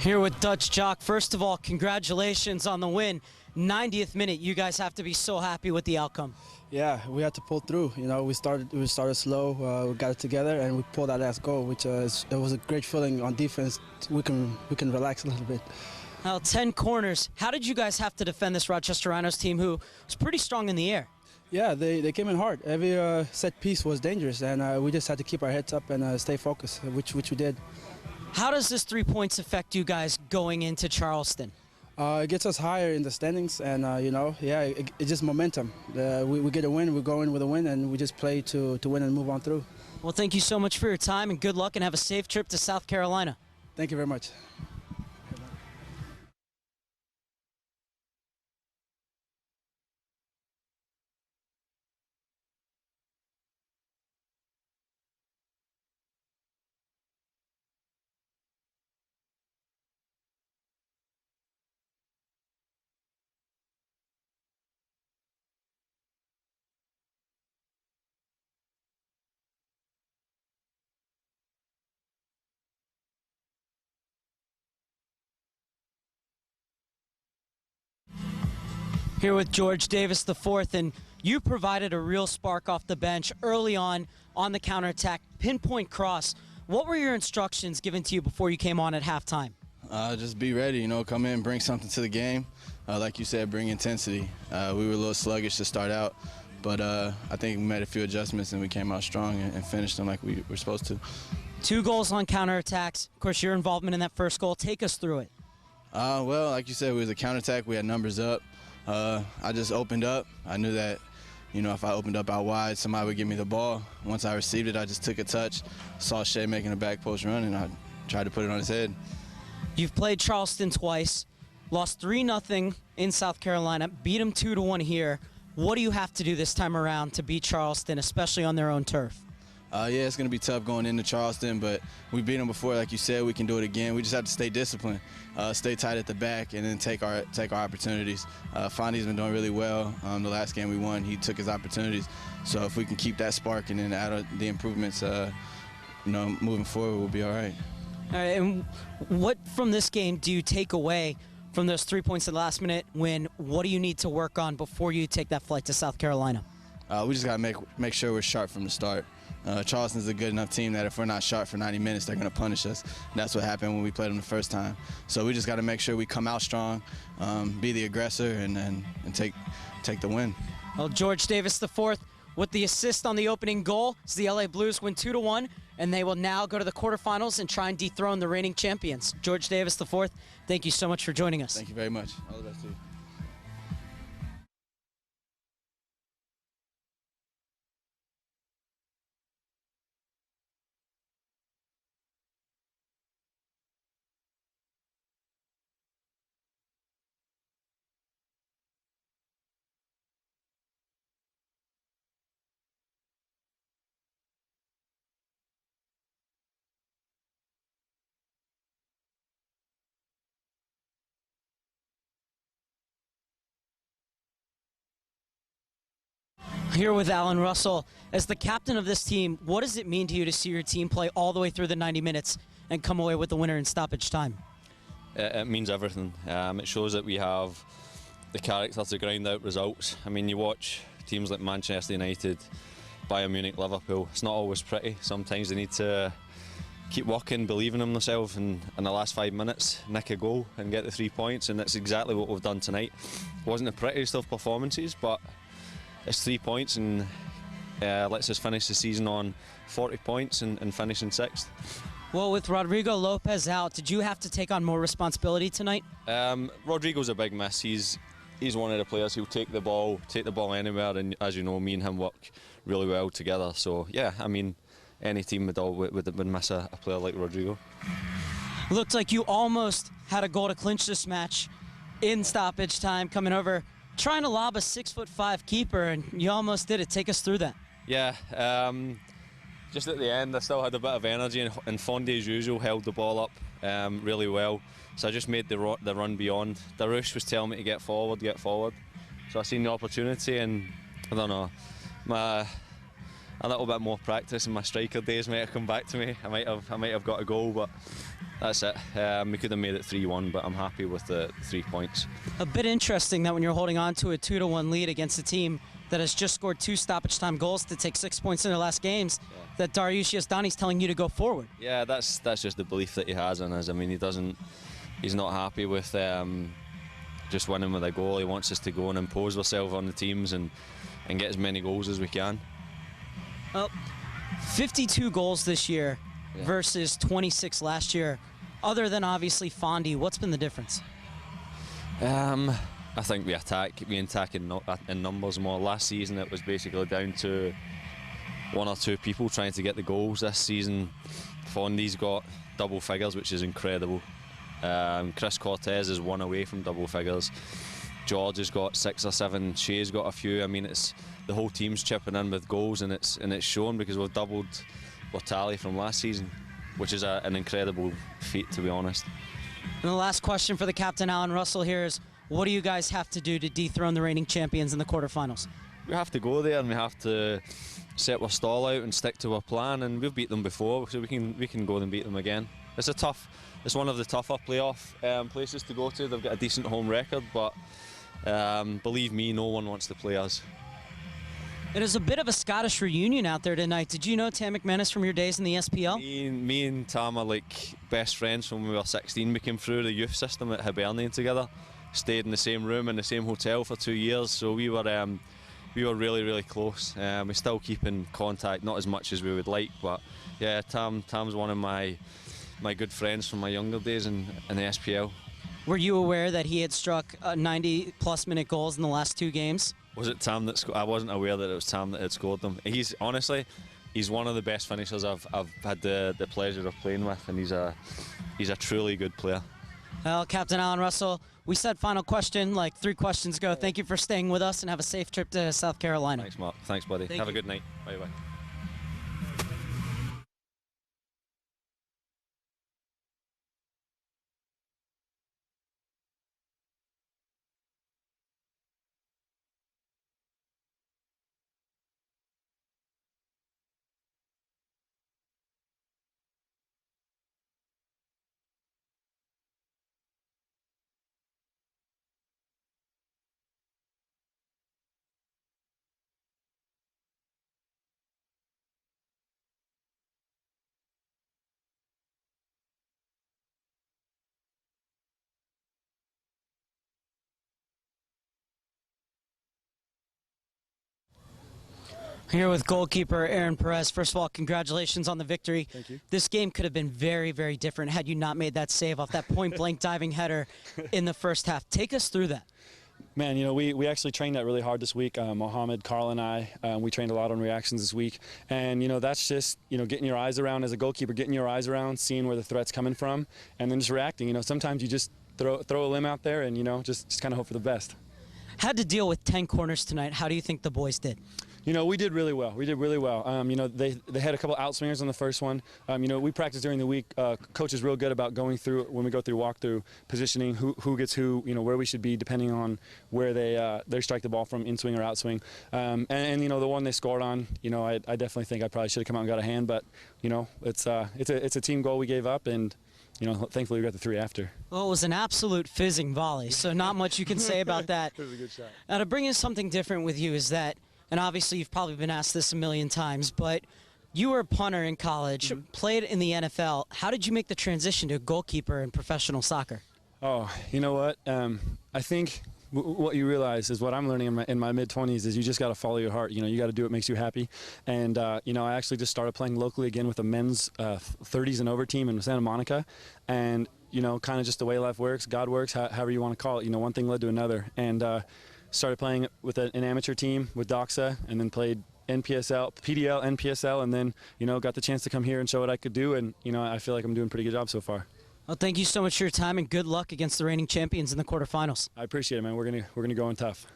Here with Dutch Jock. First of all, congratulations on the win. 90th minute, you guys have to be so happy with the outcome. Yeah, we had to pull through. You know, we started slow, we got it together, and we pulled that last goal, which it was a great feeling on defense. We can relax a little bit. Now, 10 corners. How did you guys have to defend this Rochester Rhinos team who was pretty strong in the air? Yeah, they came in hard. Every set piece was dangerous, and we just had to keep our heads up and stay focused, which we did. How does this 3 points affect you guys going into Charleston? It gets us higher in the standings, and it's just momentum. We get a win, we go in with a win, and we just play to win and move on through. Well, thank you so much for your time, and good luck, and have a safe trip to South Carolina. Thank you very much. Here with George Davis IV, and you provided a real spark off the bench early on the counterattack, pinpoint cross. What were your instructions given to you before you came on at halftime? Just be ready, you know, come in, bring something to the game. Like you said, bring intensity. We were a little sluggish to start out, but I think we made a few adjustments and we came out strong and finished them like we were supposed to. 2 goals on counterattacks. Of course, your involvement in that first goal. Take us through it. Well, like you said, we was a counterattack. We had numbers up. I just opened up. I knew that, you know, if I opened up out wide, somebody would give me the ball. Once I received it, I just took a touch, saw Shea making a back post run, and I tried to put it on his head. You've played Charleston twice, lost 3-0 in South Carolina, beat them 2-1 here. What do you have to do this time around to beat Charleston, especially on their own turf? Yeah, it's going to be tough going into Charleston, but we beat them before. Like you said, we can do it again. We just have to stay disciplined, stay tight at the back, and then take our opportunities. Fondy's been doing really well. The last game we won, he took his opportunities. So if we can keep that spark and then add the improvements, you know, moving forward, we'll be all right. All right, and what from this game do you take away from those 3 points at the last minute win? What do you need to work on before you take that flight to South Carolina? We just got to make sure we're sharp from the start. Charleston's a good enough team that if we're not sharp for 90 minutes, they're going to punish us. And that's what happened when we played them the first time. So we just got to make sure we come out strong, be the aggressor, and take the win. Well, George Davis IV with the assist on the opening goal as the LA Blues win 2-1, and they will now go to the quarterfinals and try and dethrone the reigning champions. George Davis IV, thank you so much for joining us. Thank you very much. All the best to you. Here with Alan Russell. As the captain of this team, what does it mean to you to see your team play all the way through the 90 minutes and come away with the winner in stoppage time? It means everything. It shows that we have the character to grind out results. I mean, you watch teams like Manchester United, Bayern Munich, Liverpool. It's not always pretty. Sometimes they need to keep working, believing in themselves, and in the last 5 minutes, nick a goal and get the 3 points, and that's exactly what we've done tonight. It wasn't the prettiest of performances, but it's 3 points and lets us finish the season on 40 points and finish in 6th. Well, with Rodrigo Lopez out, did you have to take on more responsibility tonight? Rodrigo's a big miss. He's one of the players who'll take the ball anywhere, and as you know, me and him work really well together. So yeah, I mean, any team would miss a player like Rodrigo. Looked like you almost had a goal to clinch this match in stoppage time, coming over, trying to lob a 6'5" keeper, and you almost did it. Take us through that. Yeah, just at the end, I still had a bit of energy, and Fondy, as usual, held the ball up really well. So I just made the run beyond. Darush was telling me to get forward. So I seen the opportunity, and I don't know. a little bit more practice and my striker days might have come back to me. I might have got a goal, but that's it. We could have made it 3-1, but I'm happy with the 3 points. A bit interesting that when you're holding on to a 2-1 lead against a team that has just scored 2 stoppage time goals to take 6 points in their last games, that Dariush Yazdani's telling you to go forward. Yeah, that's just the belief that he has in us. I mean, he's not happy with just winning with a goal. He wants us to go and impose ourselves on the teams and get as many goals as we can. Well, 52 goals this year versus 26 last year. Other than obviously Fondy, what's been the difference? I think we attack in numbers more. Last season it was basically down to 1 or 2 people trying to get the goals. This season Fondy's got double figures, which is incredible. Chris Cortez is 1 away from double figures. George has got 6 or 7. Shea's got a few. I mean, it's the whole team's chipping in with goals, and it's shown because we've doubled our tally from last season, which is an incredible feat, to be honest. And the last question for the captain, Alan Russell, here is, what do you guys have to do to dethrone the reigning champions in the quarterfinals? We have to go there and we have to set our stall out and stick to our plan, and we've beat them before, so we can go and beat them again. It's one of the tougher playoff places to go to. They've got a decent home record, but believe me, no one wants to play us. It is a bit of a Scottish reunion out there tonight. Did you know Tam McManus from your days in the SPL? Me and Tam are like best friends from when we were 16. We came through the youth system at Hibernian together, stayed in the same room in the same hotel for 2 years, so we were really, really close. We still keep in contact, not as much as we would like, but yeah, Tam's one of my good friends from my younger days in the SPL. Were you aware that he had struck 90-plus minute goals in the last 2 games? Was it Tam that scored? I wasn't aware that it was Tam that had scored them. He's one of the best finishers I've had the pleasure of playing with, and he's a truly good player. Well, Captain Alan Russell, we said final question like 3 questions ago. Thank you for staying with us, and have a safe trip to South Carolina. Thanks, Mark. Thanks, buddy. Have a good night. Bye-bye. Here with goalkeeper Aaron Perez. First of all, congratulations on the victory. Thank you. This game could have been very, very different had you not made that save off that point-blank diving header in the first half. Take us through that. Man, you know, we actually trained that really hard this week. Mohammed, Carl, and I, we trained a lot on reactions this week. And, you know, that's just, you know, getting your eyes around as a goalkeeper, getting your eyes around, seeing where the threat's coming from, and then just reacting. You know, sometimes you just throw a limb out there and, you know, just kind of hope for the best. Had to deal with 10 corners tonight. How do you think the boys did? You know, we did really well. We did really well. You know, they had a couple outswingers on the first one. You know, we practiced during the week. Coach is real good about going through, when we go through walkthrough, positioning who gets who, you know, where we should be depending on where they strike the ball from, in swing or outswing. And you know, the one they scored on, you know, I definitely think I probably should have come out and got a hand, but you know, it's a team goal we gave up, and you know, thankfully we got the 3 after. Well, it was an absolute fizzing volley, so not much you can say about that. It was a good shot. Now, to bring in something different with you is that, and obviously you've probably been asked this a million times, but you were a punter in college, played in the NFL. How did you make the transition to a goalkeeper in professional soccer? Oh, you know what? I think what you realize is what I'm learning in my mid-20s is you just got to follow your heart. You know, you got to do what makes you happy. And, you know, I actually just started playing locally again with a men's 30s and over team in Santa Monica. And, you know, kind of just the way life works, God works, however you want to call it. You know, one thing led to another. And started playing with an amateur team with Doxa, and then played NPSL, PDL, NPSL, and then, you know, got the chance to come here and show what I could do. And, you know, I feel like I'm doing a pretty good job so far. Well, thank you so much for your time, and good luck against the reigning champions in the quarterfinals. I appreciate it, man. We're gonna go in tough.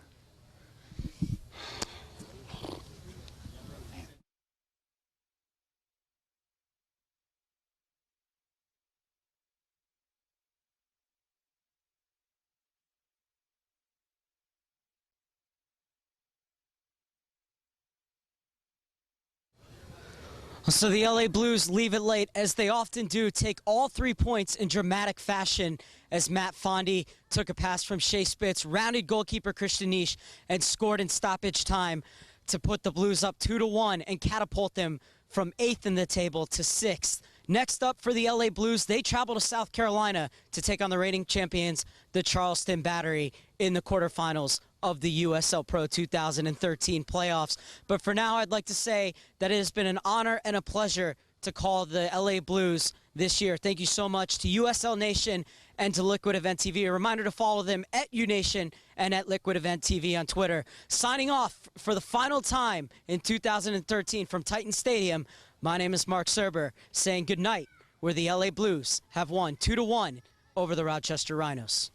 So the LA Blues leave it late, as they often do, take all 3 points in dramatic fashion, as Matt Fondy took a pass from Shea Spitz, rounded goalkeeper Christian Nisch, and scored in stoppage time to put the Blues up 2-1 and catapult them from 8th in the table to 6th. Next up for the LA Blues, they travel to South Carolina to take on the reigning champions, the Charleston Battery, in the quarterfinals of the USL Pro 2013 playoffs. But for now, I'd like to say that it has been an honor and a pleasure to call the LA Blues this year. Thank you so much to USL Nation and to Liquid Event TV. A reminder to follow them at UNation and at Liquid Event TV on Twitter. Signing off for the final time in 2013 from Titan Stadium, my name is Mark Serber, saying good night, where the LA Blues have won 2-1 over the Rochester Rhinos.